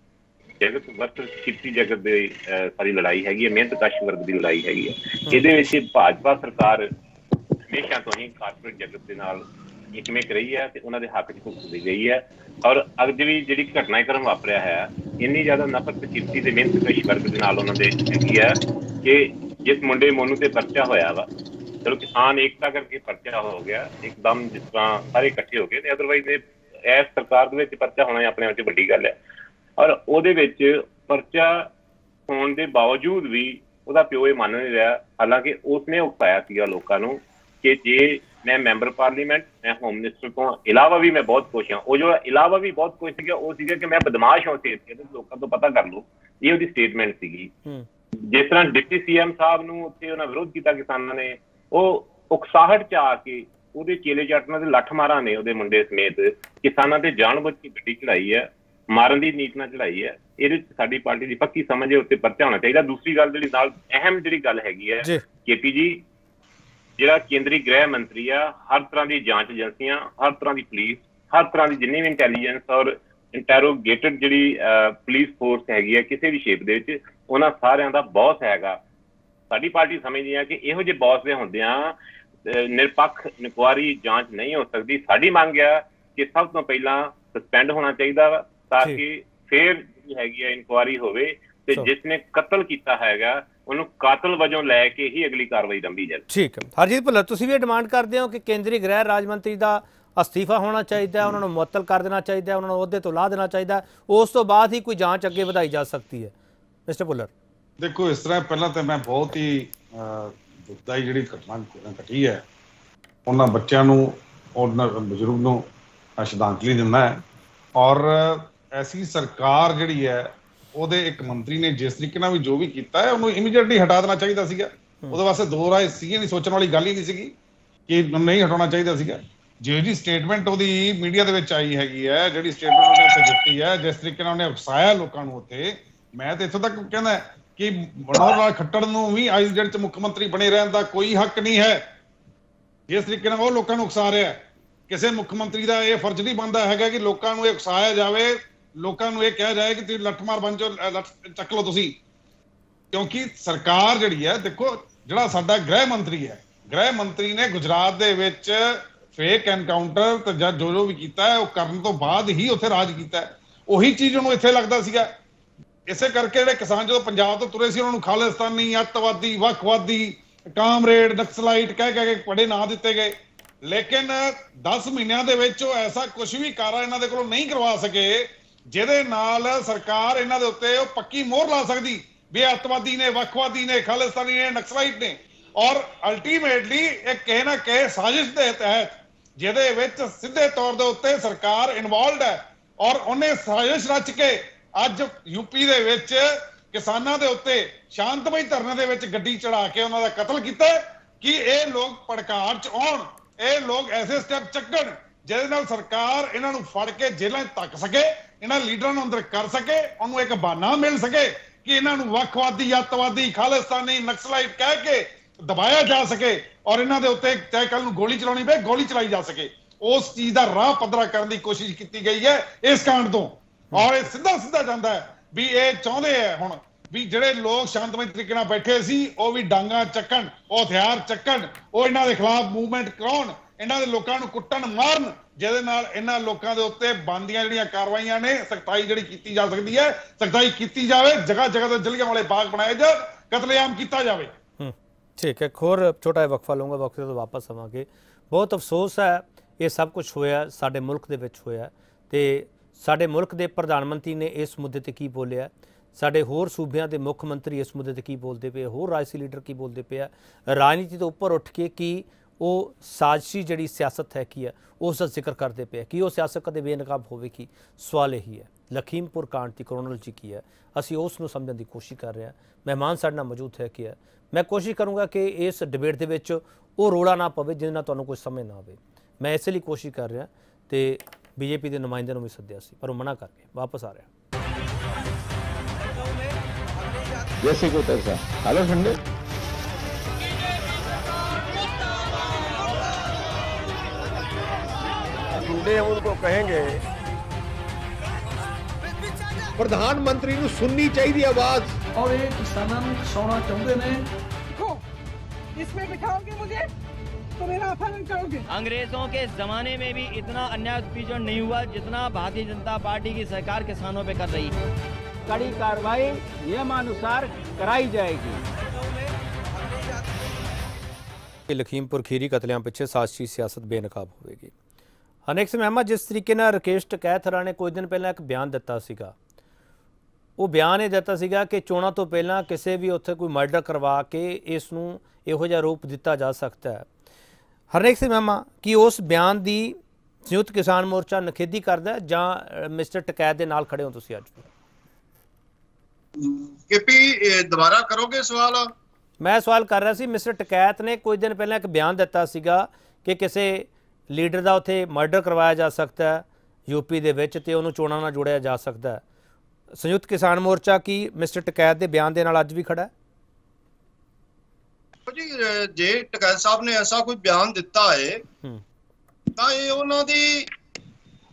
जगत वर्सेस खेती जगत दे सारी लड़ाई हैगी है, मेहनतकश वर्ग की लड़ाई हैगी है। इहदे विच भाजपा सरकार हमेशा तो ही कारपोरेट जगत के नाल एकमिक रही है ते उन्हां दे हक च भुगतदी गई है। और अज भी जिहड़ी घटनाक्रम वापरिया है इन्नी ज़्यादा नफरत खेती ते मेहनतकश वर्ग दे नाल उन्हां दे हैगी है कि जिस मुंडे मोनू ते पर्चा होया वा, चलो किसान एकता करके पर्चा हो गया एकदम, जिस तरह सारे इकट्ठे हो गए, तो अदरवाइज इस सरकार दे विच पर्चा होना अपने आप च वड्डी गल है। और उहदे विच पर्चा होने के बावजूद भी उहदा प्यो ये मान नहीं रहा, हालांकि उसने उकसाया सीगा लोकां नूं कि जे मैं मैंबर पार्लीमेंट मैं होम मिनिस्टर तो इलावा भी मैं बहुत खुश हाँ। वो जो इलावा भी बहुत खुश सीगा वो सीगा कि मैं बदमाश हूँ सेहत के, लोगों तो पता कर लो, ये उसकी स्टेटमेंट सीगी। जिस तरह डिप्टी सीएम साहब नूं उत्ते उन्हां विरोध किया किसानां ने, वो उकसाहट च आके ਉਹਦੇ ਚੇਲੇ ਚਾਟਨਾਂ ਦੇ ਲੱਠ ਮਾਰਾਂ ਨੇ ਉਹਦੇ ਮੁੰਡੇ ਸਮੇਤ ਕਿਸਾਨਾਂ ਤੇ ਜਾਣਬੁੱਝ ਕੇ ਗੱਡੀ ਚੜਾਈ ਹੈ, ਮਾਰਨ ਦੀ ਨੀਤ ਨਾਲ ਚੜਾਈ ਹੈ। ਇਹਦੇ ਚ ਸਾਡੀ ਪਾਰਟੀ ਦੀ ਪੱਕੀ ਸਮਝ ਹੈ, ਉੱਤੇ ਪਰਚਾ ਹੋਣਾ ਚਾਹੀਦਾ। ਦੂਸਰੀ ਗੱਲ ਜਿਹੜੀ ਨਾਲ ਅਹਿਮ ਜਿਹੜੀ ਗੱਲ ਹੈਗੀ ਹੈ ਕੇਪੀ ਜੀ, ਜਿਹੜਾ ਕੇਂਦਰੀ ਗ੍ਰਹਿ ਮੰਤਰੀ ਆ, ਹਰ ਤਰ੍ਹਾਂ ਦੀ ਜਾਂਚ ਏਜੰਸੀਆਂ, ਹਰ ਤਰ੍ਹਾਂ ਦੀ ਪੁਲਿਸ, ਹਰ ਤਰ੍ਹਾਂ ਦੀ ਜਿੰਨੀ ਵੀ ਇੰਟੈਲੀਜੈਂਸ ਔਰ ਇੰਟੈਰੋਗੇਟਡ ਜਿਹੜੀ ਪੁਲਿਸ ਫੋਰਸ ਹੈਗੀ ਹੈ ਕਿਸੇ ਵੀ ਸ਼ੇਪ ਦੇ ਵਿੱਚ, ਉਹਨਾਂ ਸਾਰਿਆਂ ਦਾ ਬੌਸ ਹੈਗਾ। ਸਾਡੀ ਪਾਰਟੀ ਸਮਝਦੀ ਆ ਕਿ ਇਹੋ ਜਿਹੇ ਬੌਸ ਦੇ ਹੁੰਦਿਆਂ ਨਿਰਪੱਖ ਇਨਕੁਆਰੀ ਜਾਂਚ ਨਹੀਂ ਹੋ ਸਕਦੀ। ਸਾਡੀ ਮੰਗ ਆ ਕਿ ਸਭ ਤੋਂ ਪਹਿਲਾਂ ਸਸਪੈਂਡ ਹੋਣਾ ਚਾਹੀਦਾ ਵਾ ਤਾਂ ਕਿ ਫਿਰ ਜਿਹੜੀ ਹੈਗੀ ਆ ਇਨਕੁਆਰੀ ਹੋਵੇ ਤੇ ਜਿਸ ਨੇ ਕਤਲ ਕੀਤਾ ਹੈਗਾ ਉਹਨੂੰ ਕਾਤਲ ਵਜੋਂ ਲੈ ਕੇ ਹੀ ਅਗਲੀ ਕਾਰਵਾਈ ਲੰਬੀ ਜਾਵੇ। ਠੀਕ ਹੈ ਹਰਜੀਤ ਭੁੱਲਰ, ਤੁਸੀਂ ਵੀ ਡਿਮਾਂਡ ਕਰਦੇ ਹੋ ਕਿ ਕੇਂਦਰੀ ਗ੍ਰਹਿ ਰਾਜ ਮੰਤਰੀ ਦਾ ਅਸਤੀਫਾ ਹੋਣਾ ਚਾਹੀਦਾ, ਉਹਨਾਂ ਨੂੰ ਮੁਅੱਤਲ ਕਰ ਦੇਣਾ ਚਾਹੀਦਾ, ਉਹਨਾਂ ਨੂੰ ਅਹੁਦੇ ਤੋਂ ਲਾਹ ਦੇਣਾ ਚਾਹੀਦਾ, ਉਸ ਤੋਂ ਬਾਅਦ ਹੀ ਕੋਈ ਜਾਂਚ ਅੱਗੇ ਵਧਾਈ ਜਾ ਸਕਦੀ ਹੈ। ਮਿਸਟਰ ਭੁੱਲਰ ਦੇਖੋ, ਇਸ ਤਰ੍ਹਾਂ ਪਹਿਲਾਂ ਤਾਂ ਮੈਂ ਬਹੁਤ ਹੀ ਦੁਖਦਾਈ ਜਿਹੜੀ ਘਟਨਾ ਘਟੀ ਹੈ ਉਹਨਾਂ ਬੱਚਿਆਂ ਨੂੰ, ਉਹਨਾਂ ਬਜ਼ੁਰਗ ਨੂੰ ਸ਼ਰਧਾਂਜਲੀ ਦਿੰਦਾ ਹੈ। ਔਰ ਐਸੀ ਸਰਕਾਰ ਜਿਹੜੀ ਹੈ ਉਹਦੇ ਇੱਕ ਮੰਤਰੀ ਨੇ ਜਿਸ ਤਰੀਕੇ ਨਾਲ ਵੀ ਜੋ ਵੀ ਕੀਤਾ ਹੈ ਉਹਨੂੰ ਇਮੀਡੀਏਟਲੀ ਹਟਾ ਦੇਣਾ ਚਾਹੀਦਾ ਸੀਗਾ। ਉਹਦੇ ਵਾਸਤੇ ਦੋ ਰਾਏ ਸੀਗੇ, ਨਹੀਂ ਸੋਚਣ ਵਾਲੀ ਗੱਲ ਹੀ ਨਹੀਂ ਸੀਗੀ ਕਿ ਨਹੀਂ ਹਟਾਉਣਾ ਚਾਹੀਦਾ ਸੀਗਾ। ਜਿਹੜੀ ਸਟੇਟਮੈਂਟ ਉਹਦੀ ਮੀਡੀਆ ਦੇ ਵਿੱਚ ਆਈ ਹੈਗੀ ਹੈ, ਜਿਹੜੀ ਸਟੇਟਮੈਂਟ ਉਹਨੇ ਉੱਥੇ ਦਿੱਤੀ ਹੈ, ਜਿਸ ਤਰੀਕੇ ਨਾਲ ਉਹਨੇ ਉਕਸਾਇਆ ਲੋਕਾਂ ਨੂੰ ਉੱਥੇ, ਮੈਂ ਤਾਂ ਇੱਥੋਂ ਤੱਕ ਕਹਿੰਦਾ ਕਿ ਮਨੋਹਰ ਲਾਲ ਖੱਟੜ ਨੂੰ ਵੀ ਆਈਜ਼ਡ 'ਚ ਮੁੱਖ ਮੰਤਰੀ ਬਣੇ ਰਹਿਣ ਦਾ ਕੋਈ ਹੱਕ ਨਹੀਂ ਹੈ। ਜਿਸ ਤਰੀਕੇ ਨਾਲ ਉਹ ਲੋਕਾਂ ਨੂੰ ਉਕਸਾ ਰਿਹਾ, ਕਿਸੇ ਮੁੱਖ ਮੰਤਰੀ ਦਾ ਇਹ ਫਰਜ਼ ਨਹੀਂ ਬਣਦਾ ਹੈਗਾ ਕਿ ਲੋਕਾਂ ਨੂੰ ਇਹ ਉਕਸਾਇਆ ਜਾਵੇ, ਲੋਕਾਂ ਨੂੰ ਇਹ ਕਿਹਾ ਜਾਏ ਕਿ ਤੁਸੀਂ ਲੱਠਮਾਰ ਬਣ ਜਾਓ, ਲੱਠ ਚੱਕ ਲਓ ਤੁਸੀਂ। ਕਿਉਂਕਿ ਸਰਕਾਰ ਜਿਹੜੀ ਹੈ, ਦੇਖੋ ਜਿਹੜਾ ਸਾਡਾ ਗ੍ਰਹਿ ਮੰਤਰੀ ਹੈ, ਗ੍ਰਹਿ ਮੰਤਰੀ ਨੇ ਗੁਜਰਾਤ ਦੇ ਵਿੱਚ ਫੇਕ ਐਨਕਾਊਂਟਰ ਤੇ ਜਾਂ ਜੋ ਵੀ ਕੀਤਾ ਹੈ ਉਹ ਕਰਨ ਤੋਂ ਬਾਅਦ ਹੀ ਉੱਥੇ ਰਾਜ ਕੀਤਾ। ਉਹੀ ਚੀਜ਼ ਉਹਨੂੰ ਇੱਥੇ ਲੱਗਦਾ ਸੀਗਾ। ਇਸੇ ਕਰਕੇ ਜਿਹੜੇ ਕਿਸਾਨ ਜਦੋਂ ਪੰਜਾਬ ਤੋਂ ਤੁਰੇ ਸੀ ਉਹਨਾਂ ਨੂੰ ਖਾਲਿਸਤਾਨੀ, ਅੱਤਵਾਦੀ, ਵੱਖਵਾਦੀ, ਕਾਮਰੇਡ, ਨਕਸਲਾਈਟ ਕਹਿ ਕੇ ਬੜੇ ਨਾਂ ਦਿੱਤੇ ਗਏ। ਲੇਕਿਨ 10 ਮਹੀਨਿਆਂ ਦੇ ਵਿੱਚ ਉਹ ਐਸਾ ਕੁਝ ਵੀ ਕਾਰਾ ਇਹਨਾਂ ਦੇ ਕੋਲੋਂ ਨਹੀਂ ਕਰਵਾ ਸਕੇ ਜਿਹਦੇ ਨਾਲ ਸਰਕਾਰ ਇਹਨਾਂ ਦੇ ਉੱਤੇ ਉਹ ਪੱਕੀ ਮੋਹਰ ਲਾ ਸਕਦੀ ਵੀ ਇਹ ਅੱਤਵਾਦੀ ਨੇ, ਵੱਖਵਾਦੀ ਨੇ, ਖਾਲਿਸਤਾਨੀ ਨੇ, ਨਕਸਲਾਈਟ ਨੇ। ਔਰ ਅਲਟੀਮੇਟਲੀ ਇਹ ਕਿਸੇ ਨਾ ਕਿਸੇ ਸਾਜ਼ਿਸ਼ ਦੇ ਤਹਿਤ ਜਿਹਦੇ ਵਿੱਚ ਸਿੱਧੇ ਤੌਰ ਦੇ ਉੱਤੇ ਸਰਕਾਰ ਇਨਵੋਲਵਡ ਹੈ ਔਰ ਉਹਨੇ ਸਾਜ਼ਿਸ਼ ਰਚ ਕੇ ਅੱਜ ਯੂਪੀ ਦੇ ਵਿੱਚ ਕਿਸਾਨਾਂ ਦੇ ਉੱਤੇ ਸ਼ਾਂਤਮਈ ਧਰਨੇ ਦੇ ਵਿੱਚ ਗੱਡੀ ਚੜਾ ਕੇ ਉਹਨਾਂ ਦਾ ਕਤਲ ਕੀਤਾ ਕਿ ਇਹ ਲੋਕ ਭੜਕਾੜ 'ਚ ਆਉਣ, ਇਹ ਲੋਕ ਐਸੇ ਸਟੈਪ ਚੱਕਣ ਜਿਹਦੇ ਨਾਲ ਸਰਕਾਰ ਇਹਨਾਂ ਨੂੰ ਫੜ ਕੇ ਜੇਲ੍ਹਾਂ 'ਚ ਧੱਕ ਸਕੇ, ਇਹਨਾਂ ਲੀਡਰਾਂ ਨੂੰ ਅੰਦਰ ਕਰ ਸਕੇ, ਉਹਨੂੰ ਇੱਕ ਬਹਾਨਾ ਮਿਲ ਸਕੇ ਕਿ ਇਹਨਾਂ ਨੂੰ ਵੱਖਵਾਦੀ, ਅੱਤਵਾਦੀ, ਖਾਲਿਸਤਾਨੀ, ਨਕਸਲਾਈਟ ਕਹਿ ਕੇ ਦਬਾਇਆ ਜਾ ਸਕੇ ਔਰ ਇਹਨਾਂ ਦੇ ਉੱਤੇ ਚਾਹੇ ਕੱਲ ਨੂੰ ਗੋਲੀ ਚਲਾਉਣੀ ਪਏ ਗੋਲੀ ਚਲਾਈ ਜਾ ਸਕੇ। ਉਸ ਚੀਜ਼ ਦਾ ਰਾਹ ਪੱਧਰਾ ਕਰਨ ਦੀ ਕੋਸ਼ਿਸ਼ ਕੀਤੀ ਗਈ ਹੈ ਇਸ ਕਾਂਡ ਤੋਂ। ਔਰ ਇਹ ਸਿੱਧਾ ਜਾਂਦਾ ਹੈ ਵੀ ਇਹ ਚਾਹੁੰਦੇ ਹੈ ਹੁਣ ਵੀ ਜਿਹੜੇ ਲੋਕ ਸ਼ਾਂਤਮਈ ਤਰੀਕੇ ਨਾਲ ਬੈਠੇ ਸੀ ਉਹ ਵੀ ਡਾਂਗਾ ਚੱਕਣ, ਉਹ ਹਥਿਆਰ ਚੱਕਣ, ਉਹ ਇਹਨਾਂ ਦੇ ਖਿਲਾਫ ਮੂਵਮੈਂਟ ਕਰਾਉਣ, ਇਹਨਾਂ ਦੇ ਲੋਕਾਂ ਨੂੰ ਕੁੱਟਣ ਮਾਰਨ, ਜਿਹਦੇ ਨਾਲ ਇਹਨਾਂ ਲੋਕਾਂ ਦੇ ਉੱਤੇ ਬਣਦੀਆਂ ਜਿਹੜੀਆਂ ਕਾਰਵਾਈਆਂ ਨੇ ਸਖਤਾਈ ਜਿਹੜੀ ਕੀਤੀ ਜਾ ਸਕਦੀ ਹੈ ਸਖਤਾਈ ਕੀਤੀ ਜਾਵੇ। ਜਗ੍ਹਾ ਜਗ੍ਹਾ ਤੇ ਜਲਿਆਂਵਾਲੇ ਬਾਗ ਬਣਾਏ ਜਾਣ, ਕਤਲੇਆਮ ਕੀਤਾ ਜਾਵੇ। ठीक है, एक होर छोटा जिहा वक्फा लूँगा, वक्फे तो वापस आवांगे। बहुत अफसोस है ये सब कुछ होया साडे मुल्क दे विच होया ते साडे मुल्क दे प्रधानमंत्री ने इस मुद्दे ते की बोलिया, साडे होर सूबियां दे मुख मंत्री इस मुद्दे ते की बोलते पे, होर राजसी लीडर की बोलते पे। राजनीति तो उपर उठ के की वो साजिशी जिहड़ी सियासत है की है उसका जिक्र करते पे कि वो सियासत कदे बेनकाब होवेगी। सवाल यही है लखीमपुर कांड की क्रोनोलॉजी की है, असी उसनूं समझण दी कोशिश कर रहे हैं। मेहमान साडे नाल मौजूद है कि है, मैं कोशिश करूँगा कि इस डिबेट दे विच वो रोड़ा ना पवे जिहदे नाल तुहानूं कोई समझ ना आवे। मैं इसलिए कोशिश कर रहा तो बीजेपी के नुमाइंदे भी सद्या सी पर वो मना करके वापस आ रहा। जैसे को तैसा। हेलो संडे टुडे उनको कहेंगे प्रधानमंत्री ਨੂੰ ਸੁਣਨੀ ਚਾਹੀਦੀ ਆਵਾਜ਼ और ये किसानों को खसाना चाहते ने। देखो इसमें बिठाओगे मुझे तो मेरा अपहरण करोगे। अंग्रेजों के जमाने में भी इतना अन्याय उत्पीड़न नहीं हुआ जितना भारतीय जनता पार्टी की सरकार किसानों पे कर रही है। कड़ी कार्रवाई नियमानुसार कराई जाएगी। लखीमपुर खीरी कतलेआम पिछे साजिशी सियासत बेनकाब होगी। हरनेक सिंह महमा जिस तरीके नाल राकेश टकैत हरा ने कुछ दिन पहले एक बयान दिता सीगा, वो बयान ये दिता सीगा कि चोणां तो पहला किसी भी उत्थे कोई मर्डर करवा के इसनूं इहो जिहा रूप दिता जा सकता है। हरनेक सिंह महमा की उस बयान की संयुक्त किसान मोर्चा नखेदी करदा है जां मिस्टर टकैत दे नाल खड़े हो तुसीं अज? केपी दोबारा करोगे सवाल? मैं सवाल कर रहा सी, मिस्टर टकैत ने कुछ दिन पहले एक बयान दिता सीगा कि किसी लीडर का उत्थे मर्डर करवाया जा सकता है यूपी दे विच ते उहनूं चोणां नाल जोड़िया जा सकता है। संयुक्त किसान मोर्चा की मिस्टर टकैत के बयान के नाल अज भी खड़ा है? जी जे टकैत साहब ने ऐसा कोई बयान दिता है तो ये उन्हां दी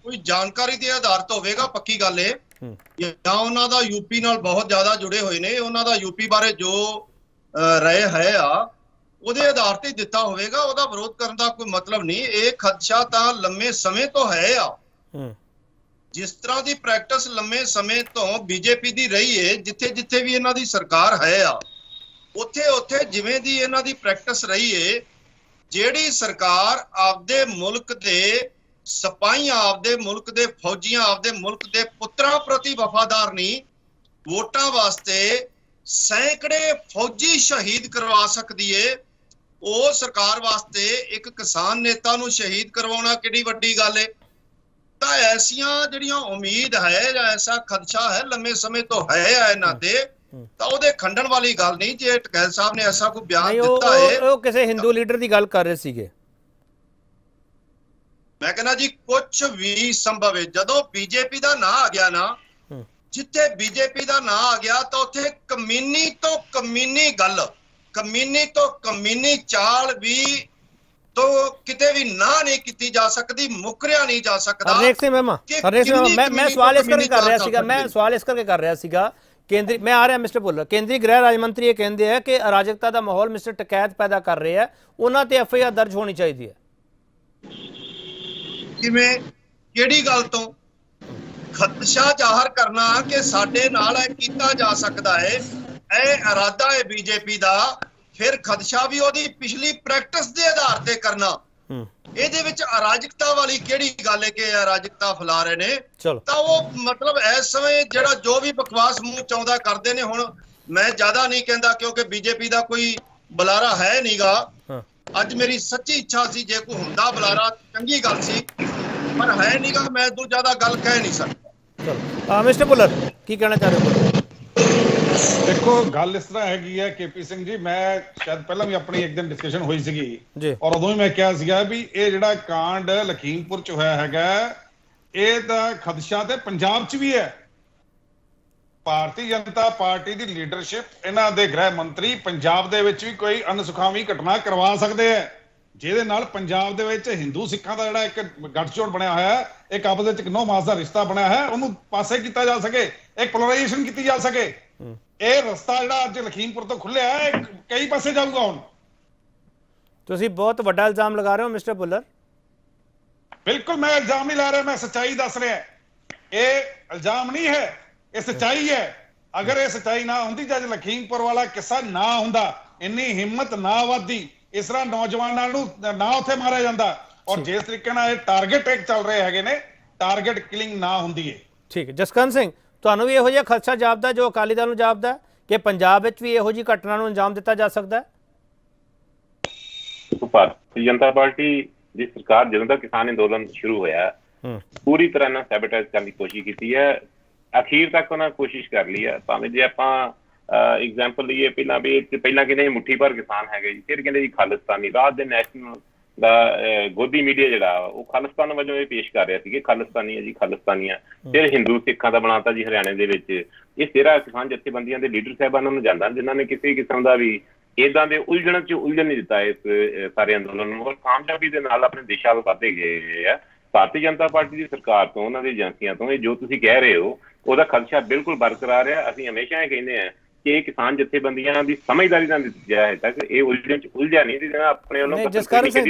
कोई जानकारी के आधार तो होगा, पक्की गल है, या उन्हां दा यूपी नाल बहुत ज्यादा जुड़े हुए ने, उन्हां दा यूपी बारे जो रहे है ਉਹਦੇ ਆਧਾਰ ਤੇ ਦਿੱਤਾ ਹੋਵੇਗਾ। ਉਹਦਾ ਵਿਰੋਧ ਕਰਨ ਦਾ ਕੋਈ ਮਤਲਬ ਨਹੀਂ। ਇਹ ਖਦਸ਼ਾ ਤਾਂ ਲੰਮੇ ਸਮੇਂ ਤੋਂ ਹੈ ਜਿਸ ਤਰ੍ਹਾਂ ਦੀ ਪ੍ਰੈਕਟਿਸ ਲੰਮੇ ਸਮੇਂ ਤੋਂ ਬੀਜੇਪੀ ਦੀ ਰਹੀ ਹੈ, ਜਿੱਥੇ ਜਿੱਥੇ ਵੀ ਇਹਨਾਂ ਦੀ ਸਰਕਾਰ ਹੈ ਉੱਥੇ ਉੱਥੇ ਜਿਵੇਂ ਦੀ ਇਹਨਾਂ ਦੀ ਪ੍ਰੈਕਟਿਸ ਰਹੀ ਹੈ, ਜਿਹੜੀ ਸਰਕਾਰ ਆਪਦੇ ਮੁਲਕ ਦੇ ਸਿਪਾਹੀਆਂ, ਆਪਦੇ ਮੁਲਕ ਦੇ ਫੌਜੀਆਂ, ਆਪਦੇ ਮੁਲਕ ਦੇ ਪੁੱਤਰਾਂ ਪ੍ਰਤੀ ਵਫਾਦਾਰ ਨਹੀਂ, ਵੋਟਾਂ ਵਾਸਤੇ ਸੈਂਕੜੇ ਫੌਜੀ ਸ਼ਹੀਦ ਕਰਵਾ ਸਕਦੀ ਹੈ, ਉਹ ਸਰਕਾਰ ਵਾਸਤੇ ਇੱਕ ਕਿਸਾਨ ਨੇਤਾ ਨੂੰ ਸ਼ਹੀਦ ਕਰਵਾਉਣਾ ਕਿਹੜੀ ਵੱਡੀ ਗੱਲ ਹੈ। ਤਾਂ ਐਸੀਆਂ ਜਿਹੜੀਆਂ ਉਮੀਦ ਹੈ ਜਾਂ ਐਸਾ ਖਦਸ਼ਾ ਹੈ ਲੰਮੇ ਸਮੇਂ ਤੋਂ ਹੈ ਇਹਨਾਂ ਤੇ, ਤਾਂ ਉਹਦੇ ਖੰਡਨ ਵਾਲੀ ਗੱਲ ਨਹੀਂ। ਜੇ ਟਕੈਤ ਸਾਹਿਬ ਨੇ ਐਸਾ ਕੋਈ ਬਿਆਨ ਦਿੱਤਾ ਹੈ, ਉਹ ਕਿਸੇ ਹਿੰਦੂ ਲੀਡਰ ਦੀ ਗੱਲ ਕਰ ਰਹੇ ਸੀਗੇ। ਮੈਂ ਕਹਿੰਦਾ ਜੀ ਕੁਝ ਵੀ ਸੰਭਵ ਹੈ। ਜਦੋਂ ਬੀਜੇਪੀ ਦਾ ਨਾਂ ਆ ਗਿਆ ਨਾ, ਜਿੱਥੇ ਬੀਜੇਪੀ ਦਾ ਨਾਂ ਆ ਗਿਆ ਤਾਂ ਉੱਥੇ ਕਮੀਨੀ ਤੋਂ ਕਮੀਨੀ ਗੱਲ, ਕਮੀਨੀ ਤੋਂ ਕਮੀਨੀ ਚਾਲ ਵੀ तो किते भी ना नहीं की जा सकती, मुकरिया नहीं जा सकता। हरनेक सिंह महमा मैं सवाल इस करके कर रहा सीगा, मैं सवाल इस करके कर रहा सीगा केंद्रीय, मैं आ रहा मिस्टर भुल्लर, केंद्रीय गृह राज्य मंत्री ये कहते हैं कि अराजकता का माहौल मिस्टर टकैत पैदा कर रहे हैं, उन्होंने ते FIR दर्ज होनी चाहिए है। किवें किहड़ी गल तो खदशा जाहिर करना कि साडे नाल कीता जा सकता है, ਇਹ ਇਰਾਦਾ ਹੈ ਬੀਜੇਪੀ ਦਾ, फिर खदशा भी ओदी पिछली प्रैक्टिस के आधार ते करना, ਇਹਦੇ ਵਿੱਚ ਅਰਾਜਕਤਾ ਵਾਲੀ ਕਿਹੜੀ ਗੱਲ ਹੈ ਕਿ ਅਰਾਜਕਤਾ ਫੈਲਾ ਰਹੇ ਨੇ। ਤਾਂ ਉਹ ਮਤਲਬ ਇਸ ਸਮੇਂ ਜਿਹੜਾ ਜੋ ਵੀ ਬਕਵਾਸ ਮੂੰਹ ਚਾਉਂਦਾ ਕਰਦੇ ਨੇ। ਹੁਣ ਮੈਂ ਜ਼ਿਆਦਾ ਨਹੀਂ ਕਹਿੰਦਾ ਕਿਉਂਕਿ ਬੀਜੇਪੀ ਦਾ ਕੋਈ ਬੁਲਾਰਾ ਹੈ ਨਹੀਂਗਾ। ਅੱਜ ਮੇਰੀ ਸੱਚੀ ਇੱਛਾ ਸੀ ਜੇ ਕੋਈ ਹੁੰਦਾ ਬੁਲਾਰਾ ਚੰਗੀ ਗੱਲ ਸੀ, ਪਰ ਹੈ ਨਹੀਂਗਾ। ਮੈਂ ਤੋਂ ਜ਼ਿਆਦਾ ਗੱਲ ਕਹਿ ਨਹੀਂ ਸਕਦਾ। ਚਲੋ ਮਿਸਟਰ ਭੁੱਲਰ ਕੀ ਕਹਿਣਾ ਚਾਹ ਰਹੇ ਹੋ? देखो गल इस तरह हैगी है केपी सिंह जी, मैं शायद पहला भी अपनी एक दिन डिस्कशन हुई सीगी और उदों ही मैं कहा सीगा भी ये जिहड़ा कांड लखीमपुर च होया हैगा ये तां खदशा ते पंजाब च भी है। भारतीय जनता पार्टी दी लीडरशिप इन्हां दे गृह मंत्री पंजाब दे विच भी कोई अनसुखावी घटना करवा सकदे है ਜਿਹਦੇ ਨਾਲ ਪੰਜਾਬ ਦੇ ਵਿੱਚ ਹਿੰਦੂ ਸਿੱਖਾਂ ਦਾ ਜਿਹੜਾ ਇੱਕ ਗੱਠਜੋੜ ਬਣਿਆ ਹੋਇਆ ਹੈ, ਇੱਕ ਆਪਸ ਵਿੱਚ ਇੱਕ ਨੋ ਮਾਸ ਦਾ ਰਿਸ਼ਤਾ ਬਣਿਆ ਹੈ, ਉਹਨੂੰ ਪਾਸੇ ਕੀਤਾ ਜਾ ਸਕੇ, ਇੱਕ ਪੋਲਰਾਈਜੇਸ਼ਨ ਕੀਤੀ ਜਾ ਸਕੇ। ਇਹ ਰਸਤਾ ਜਿਹੜਾ ਅੱਜ ਲਖੀਮਪੁਰ ਤੋਂ ਖੁੱਲਿਆ ਹੈ ਕਈ ਪਾਸੇ ਜਾਊਗਾ ਹੁਣ। ਤੁਸੀਂ ਬਹੁਤ ਵੱਡਾ ਇਲਜ਼ਾਮ ਲਗਾ ਰਹੇ ਹੋ ਮਿਸਟਰ ਭੁੱਲਰ। ਬਿਲਕੁਲ ਮੈਂ ਇਲਜ਼ਾਮ ਨਹੀਂ ਲਾ ਰਿਹਾ, ਮੈਂ ਸੱਚਾਈ ਦੱਸ ਰਿਹਾ। ਇਹ ਇਲਜ਼ਾਮ ਨਹੀਂ ਹੈ, ਇਹ ਸੱਚਾਈ ਹੈ। ਅਗਰ ਇਹ ਸੱਚਾਈ ਨਾ ਹੁੰਦੀ, ਜਦ ਲਖੀਮਪੁਰ ਵਾਲਾ ਕਿੱਸਾ ਨਾ ਹੁੰਦਾ, ਇੰਨੀ ਹਿੰਮਤ ਨਾ ਵੱਧਦੀ, ਇਸ ਤਰ੍ਹਾਂ ਨੌਜਵਾਨਾਂ ਨੂੰ ਨਾ ਉੱਥੇ ਮਾਰਿਆ ਜਾਂਦਾ, ਔਰ ਜਿਸ ਤਰੀਕੇ ਨਾਲ ਇਹ ਟਾਰਗੇਟ ਇੱਕ ਚੱਲ ਰਹੇ ਹੈਗੇ ਨੇ, ਟਾਰਗੇਟ ਕਿਲਿੰਗ ਨਾ ਹੁੰਦੀ ਹੈ। ਠੀਕ ਹੈ ਜਸਕਰਨ ਸਿੰਘ, ਤੁਹਾਨੂੰ ਵੀ ਇਹੋ ਜਿਹਾ ਖਦਸ਼ਾ ਜਾਪਦਾ ਜੋ ਅਕਾਲੀ ਦਲ ਨੂੰ ਜਾਪਦਾ ਕਿ ਪੰਜਾਬ ਵਿੱਚ ਵੀ ਇਹੋ ਜਿਹੀ ਘਟਨਾ ਨੂੰ ਅੰਜਾਮ ਦਿੱਤਾ ਜਾ ਸਕਦਾ ਹੈ? ਭਾਰਤੀ ਜਨਤਾ ਪਾਰਟੀ ਦੀ ਸਰਕਾਰ ਜਦੋਂ ਦਾ ਕਿਸਾਨ ਅੰਦੋਲਨ ਸ਼ੁਰੂ ਹੋਇਆ ਪੂਰੀ ਤਰ੍ਹਾਂ ਨਾਲ ਸੈਬੋਟੇਜ ਕਰਨ ਦੀ ਕੋਸ਼ਿਸ਼ ਕੀਤੀ ਹੈ। ਅਖੀਰ ਤੱਕ ਉਹਨਾਂ ਕੋਸ਼ਿਸ਼ ਕਰ ਲਈ ਹੈ। ਭਾਵੇਂ ਜੇ ਆਪਾਂ ਐਗਜ਼ਾਮਪਲ ਲਈਏ, ਪਹਿਲਾਂ ਕਹਿੰਦੇ ਮੁੱਠੀ ਭਰ ਕਿਸਾਨ ਹੈਗੇ ਜੀ, ਫਿਰ ਕਹਿੰਦੇ ਜੀ ਖਾਲਿਸਤਾਨੀ। ਰਾਤ ਦੇ ਨੈਸ਼ਨਲ ਦਾ ਗੋਦੀ ਮੀਡੀਆ ਜਿਹੜਾ ਉਹ ਖਾਲਿਸਤਾਨ ਵਜੋਂ ਇਹ ਪੇਸ਼ ਕਰ ਰਿਹਾ ਸੀ ਕਿ ਖਾਲਿਸਤਾਨੀ ਹੈ ਜੀ, ਖਾਲਿਸਤਾਨੀ ਆ। ਫਿਰ ਹਿੰਦੂ ਸਿੱਖਾਂ ਦਾ ਬਣਾਤਾ ਜੀ ਹਰਿਆਣੇ ਦੇ ਵਿੱਚ। ਇਹ ਤੇਰਾ ਕਿਸਾਨ ਜਥੇਬੰਦੀਆਂ ਦੇ ਲੀਡਰ ਸਾਹਿਬਾਨਾਂ ਨੂੰ ਜਾਂਦਾ, ਜਿਨ੍ਹਾਂ ਨੇ ਕਿਸੇ ਕਿਸਮ ਦਾ ਵੀ ਏਦਾਂ ਦੇ ਉਲਝਣ ਚ ਉਲਝਣ ਨਹੀਂ ਦਿੱਤਾ ਇਸ ਸਾਰੇ ਅੰਦੋਲਨ ਨੂੰ, ਔਰ ਕਾਮਯਾਬੀ ਦੇ ਨਾਲ ਆਪਣੇ ਦੇਸ਼ਾਂ ਵੱਲ ਵਧਦੇ ਗਏ ਆ। ਭਾਰਤੀ ਜਨਤਾ ਪਾਰਟੀ ਦੀ ਸਰਕਾਰ ਤੋਂ, ਉਹਨਾਂ ਦੀ ਏਜੰਸੀਆਂ ਤੋਂ ਇਹ ਜੋ ਤੁਸੀਂ ਕਹਿ ਰਹੇ ਹੋ ਉਹਦਾ ਖਦਸ਼ਾ ਬਿਲਕੁਲ ਬਰਕਰਾਰ ਹੈ। ਅਸੀਂ ਹਮੇਸ਼ਾ ਇਹ ਕਹਿੰਦੇ ਹਾਂ ਕਿ ਇਹ ਕਿਸਾਨ ਜਥੇਬੰਦੀਆਂ ਦੀ ਸਮਝਦਾਰੀ ਨਾਲ ਦਿੱਤਾ ਹੈ ਤੱਕ ਇਹ ਉਲਝਣ ਚ ਉਲਝਿਆ ਨਹੀਂ ਦੀ ਆਪਣੇ ਵੱਲੋਂ। ਜਸਕਰਨ ਸਿੰਘ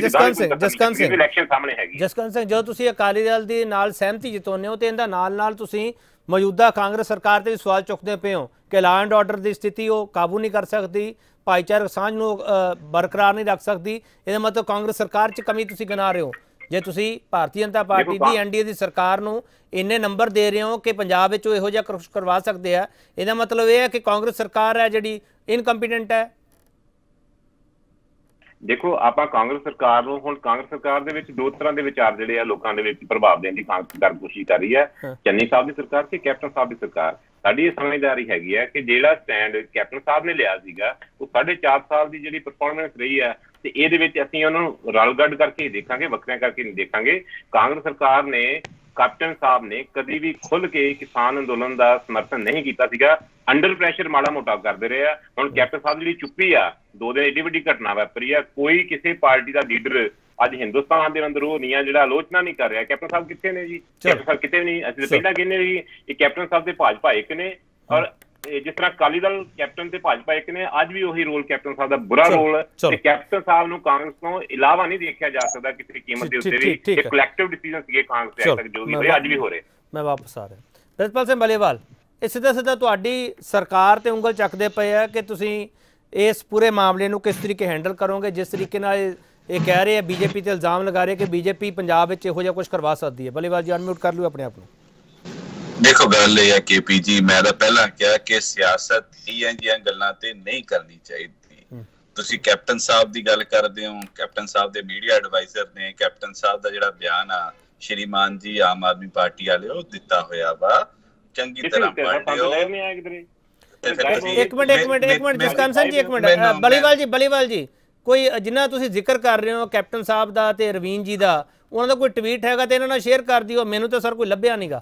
ਇਲੈਕਸ਼ਨ ਸਾਹਮਣੇ ਹੈਗੀ। ਜਸਕਰਨ ਸਿੰਘ, ਜਦੋਂ ਤੁਸੀਂ ਅਕਾਲੀ ਦਲ ਦੇ ਨਾਲ ਸਹਿਮਤੀ ਜਤਾਉਂਦੇ ਹੋ ਤੇ ਇਹਦਾ ਨਾਲ ਤੁਸੀਂ ਮੌਜੂਦਾ ਕਾਂਗਰਸ ਸਰਕਾਰ ਤੇ ਵੀ ਸਵਾਲ ਚੁੱਕਦੇ ਪਏ ਹੋ ਕਿ ਲਾਅ ਐਂਡ ਆਰਡਰ ਦੀ ਸਥਿਤੀ ਉਹ ਕਾਬੂ ਨਹੀਂ ਕਰ ਸਕਦੀ, ਭਾਈਚਾਰਕ ਸਾਂਝ ਨੂੰ ਬਰਕਰਾਰ ਨਹੀਂ ਰੱਖ ਸਕਦੀ। ਇਹਦਾ ਮਤਲਬ ਕਾਂਗਰਸ ਸਰਕਾਰ 'ਚ ਕਮੀ ਤੁਸੀਂ ਗਿਣਾ ਰਹੇ ਹੋ। ਜੇ ਤੁਸੀਂ ਭਾਰਤੀ ਜਨਤਾ ਪਾਰਟੀ ਦੀ ਐਨਡੀਏ ਦੀ ਸਰਕਾਰ ਨੂੰ ਇੰਨੇ ਨੰਬਰ ਦੇ ਰਹੇ ਹੋ ਕਿ ਪੰਜਾਬ ਵਿੱਚ ਉਹ ਇਹੋ ਜਿਹਾ ਕੁਛ ਕਰਵਾ ਸਕਦੇ ਆ, ਇਹਦਾ ਮਤਲਬ ਇਹ ਹੈ ਕਿ ਕਾਂਗਰਸ ਸਰਕਾਰ ਹੈ ਜਿਹੜੀ ਇਨਕੰਪੀਟੈਂਟ ਹੈ। ਦੇਖੋ, ਆਪਾਂ ਕਾਂਗਰਸ ਸਰਕਾਰ ਨੂੰ ਹੁਣ ਕਾਂਗਰਸ ਸਰਕਾਰ ਦੇ ਵਿੱਚ ਦੋ ਤਰ੍ਹਾਂ ਦੇ ਵਿਚਾਰ ਜਿਹੜੇ ਆ ਲੋਕਾਂ ਦੇ ਵਿੱਚ ਪ੍ਰਭਾਵ ਦੇਣ ਦੀ ਕਾਂਗਰਸ ਸਰਕਾਰ ਕੋਸ਼ਿਸ਼ ਕਰ ਰਹੀ ਹੈ। ਚੰਨੀ ਸਾਹਿਬ ਦੀ ਸਰਕਾਰ ਤੇ ਕੈਪਟਨ ਸਾਹਿਬ ਦੀ ਸਰਕਾਰ। ਸਾਡੀ ਇਹ ਸਮਝਦਾਰੀ ਹੈਗੀ ਹੈ ਕਿ ਜਿਹੜਾ ਸਟੈਂਡ ਕੈਪਟਨ ਸਾਹਿਬ ਨੇ ਲਿਆ ਸੀਗਾ ਉਹ 4.5 ਸਾਲ ਦੀ ਜਿਹੜੀ ਪਰਫਾਰਮੈਂਸ ਰਹੀ ਹੈ, ਤੇ ਇਹਦੇ ਵਿੱਚ ਅਸੀਂ ਉਹਨਾਂ ਨੂੰ ਰਲਗੱਡ ਕਰਕੇ ਦੇਖਾਂਗੇ, ਵੱਖਰਿਆਂ ਕਰਕੇ ਨਹੀਂ ਦੇਖਾਂਗੇ। ਕਾਂਗਰਸ ਸਰਕਾਰ ਨੇ, ਕੈਪਟਨ ਸਾਹਿਬ ਨੇ ਕਦੀ ਵੀ ਖੁੱਲ ਕੇ ਕਿਸਾਨ ਅੰਦੋਲਨ ਦਾ ਸਮਰਥਨ ਨਹੀਂ ਕੀਤਾ ਸੀਗਾ। ਅੰਡਰ ਪ੍ਰੈਸ਼ਰ ਮਾੜਾ ਮੋਟਾ ਕਰਦੇ ਰਹੇ ਆ। ਹੁਣ ਕੈਪਟਨ ਸਾਹਿਬ ਜਿਹੜੀ ਚੁੱਪੀ ਆ, 2 ਦਿਨ ਏਡੀ ਵੱਡੀ ਘਟਨਾ ਵਾਪਰੀ ਆ, ਕੋਈ ਕਿਸੇ ਪਾਰਟੀ ਦਾ ਲੀਡਰ ਅੱਜ ਹਿੰਦੁਸਤਾਨ ਦੇ ਅੰਦਰ ਉਹ ਨਹੀਂ ਆ ਜਿਹੜਾ ਆਲੋਚਨਾ ਨਹੀਂ ਕਰ ਰਿਹਾ। ਕੈਪਟਨ ਸਾਹਿਬ ਕਿੱਥੇ ਨੇ ਜੀ? ਕੈਪਟਨ ਸਾਹਿਬ ਕਿਤੇ ਵੀ ਨਹੀਂ। ਅਸੀਂ ਪਹਿਲਾਂ ਕਹਿੰਦੇ ਜੀ ਇਹ ਕੈਪਟਨ ਸਾਹਿਬ ਦੇ ਭਾਜਪਾ ਇੱਕ ਨੇ, ਔਰ ਜਿਸ ਤਰ੍ਹਾਂ ਅਕਾਲੀ ਦਲ ਕੈਪਟਨ ਤੇ ਭਾਜਪਾ ਇੱਕ ਨੇ, ਅੱਜ ਵੀ ਉਹੀ ਰੋਲ ਕੈਪਟਨ ਸਾਹਿਬ ਦਾ ਬੁਰਾ ਰੋਲ। ਤੇ ਕੈਪਟਨ ਸਾਹਿਬ ਨੂੰ ਕਾਂਗਰਸ ਤੋਂ ਇਲਾਵਾ ਨਹੀਂ ਦੇਖਿਆ ਜਾ ਸਕਦਾ ਕਿਸੇ ਦੀ ਕੀਮਤ ਦੇ ਉੱਤੇ ਵੀ। ਇਹ ਕਲੈਕਟਿਵ ਡਿਸੀਜਨ ਸੀਗੇ ਕਾਂਗਰਸ ਦੇ ਤੱਕ ਜੋ ਵੀ ਹੋਏ, ਅੱਜ ਵੀ ਹੋ ਰਹੇ। ਮੈਂ ਵਾਪਸ ਆ ਰਿਹਾ ਪ੍ਰਿਤਪਾਲ ਸਿੰਘ ਬਲੇਵਾਲ, ਇਹ ਸਿੱਧਾ ਤੁਹਾਡੀ ਸਰਕਾਰ ਤੇ ਉਂਗਲ ਚੱਕਦੇ ਪਏ ਆ ਕਿ ਤੁਸੀਂ ਇਸ ਪੂਰੇ ਮਾਮਲੇ ਨੂੰ ਕਿਸ ਤਰੀਕੇ ਹੈਂਡਲ ਕਰੋਗੇ। ਜਿਸ ਤਰੀਕੇ ਨਾਲ ਇਹ ਕਹਿ ਰਹੇ ਆ, ਬੀਜੇਪੀ ਤੇ ਇਲਜ਼ਾਮ ਲਗਾ ਰਹੇ ਕਿ ਬੀਜੇਪੀ ਪੰਜਾਬ ਵਿੱਚ ਇਹੋ ਜਿਹਾ ਕੁਝ ਕਰਵਾ ਸਕਦੀ ਹੈ। ਬਲੇਵਾਲ ਜੀ ਅਨਮਿਊਟ ਕਰ ਲਿਓ ਆਪਣੇ ਆਪ ਨੂੰ। ਦੇਖੋ, ਗੱਲ ਇਹ ਹੈ ਕਿ ਪੀਜੀ, ਮੈਂ ਤਾਂ ਪਹਿਲਾਂ ਕਿਹਾ ਕਿ ਸਿਆਸਤ ਇਹ ਜਿਹੀਆਂ ਗੱਲਾਂ ਤੇ ਨਹੀਂ ਕਰਨੀ ਚਾਹੀਦੀ। ਤੁਸੀਂ ਕੈਪਟਨ ਸਾਹਿਬ ਦੀ ਗੱਲ ਕਰਦੇ ਹੋ, ਕੈਪਟਨ ਸਾਹਿਬ ਦੇ ਮੀਡੀਆ ਐਡਵਾਈਜ਼ਰ ਨੇ, ਕੈਪਟਨ ਸਾਹਿਬ ਦਾ ਜਿਹੜਾ ਬਿਆਨ ਆ ਸ਼੍ਰੀਮਾਨ ਜੀ ਆਮ ਆਦਮੀ ਪਾਰਟੀ ਵਾਲੇ ਉਹ ਦਿੱਤਾ ਹੋਇਆ ਵਾ, ਚੰਗੀ ਤਰ੍ਹਾਂ ਪੜ੍ਹਿਓ। ਇੱਕ ਮਿੰਟ ਜਸਕਰਨ ਸਿੰਘ ਜੀ, ਇੱਕ ਮਿੰਟ। ਬਲੀਵਾਲ ਜੀ ਕੋਈ ਜਿੰਨਾ ਤੁਸੀਂ ਜ਼ਿਕਰ ਕਰ ਰਹੇ ਹੋ ਕੈਪਟਨ ਸਾਹਿਬ ਦਾ ਤੇ ਰਵੀਨ ਜੀ ਦਾ, ਉਹਨਾਂ ਦਾ ਕੋਈ ਟਵੀਟ ਹੈਗਾ ਤੇ ਇਹਨਾਂ ਨਾਲ ਸ਼ੇਅਰ ਕਰ ਦਿਓ। ਮੈਨੂੰ ਤਾਂ ਸਰ ਕੋਈ ਲੱਭਿਆ ਨਹੀਂਗਾ।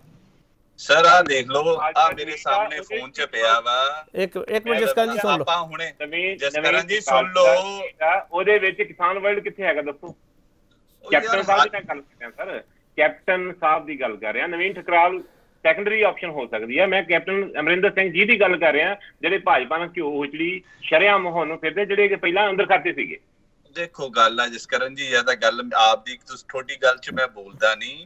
ਸਰ ਆ ਦੇਖ ਲਓ, ਆ ਮੇਰੇ ਸਾਹਮਣੇ ਫੋਨ 'ਚ ਪਿਆ ਵਾ। ਇੱਕ ਮਿੰਟ ਜਸਕਰਨ ਜੀ ਸੁਣ ਲਓ। ਆਪਾਂ ਹੁਣੇ ਜਸਕਰਨ ਜੀ ਸੁਣ ਲਓ। ਉਹਦੇ ਵਿੱਚ ਕਿਸਾਨ ਵਰਲਡ ਕਿੱਥੇ ਹੈਗਾ ਦੱਸੋ? ਕੈਪਟਨ ਸਾਹਿਬ ਦੀ ਗੱਲ ਕਰ ਰਹੇ ਸਰ, ਕੈਪਟਨ ਸਾਹਿਬ ਦੀ ਗੱਲ ਕਰ ਰਿਹਾ। ਨਵੀਨ ਠਕਰਾਲ ਸੈਕੰਡਰੀ ਆਪਸ਼ਨ ਹੋ ਸਕਦੀ ਹੈ। ਮੈਂ ਕੈਪਟਨ ਅਮਰਿੰਦਰ ਸਿੰਘ ਜੀ ਦੀ ਗੱਲ ਕਰ ਰਿਹਾ, ਜਿਹੜੇ ਭਾਜਪਾ ਨਾਲ ਘਿਓ ਉਛਲੀ ਸ਼ਰੇਆਮ ਹੋਣ ਨੂੰ ਫਿਰਦੇ, ਜਿਹੜੇ ਕਿ ਪਹਿਲਾਂ ਅੰਦਰ ਖਾਤੇ ਸੀਗੇ। ਦੇਖੋ, ਗੱਲ ਆ ਜਸਕਰਨ ਜੀ, ਇਹ ਤਾਂ ਗੱਲ ਆਪ ਦੀ ਛੋਟੀ ਗੱਲ 'ਚ ਮੈਂ ਬੋਲਦਾ ਨਹੀਂ।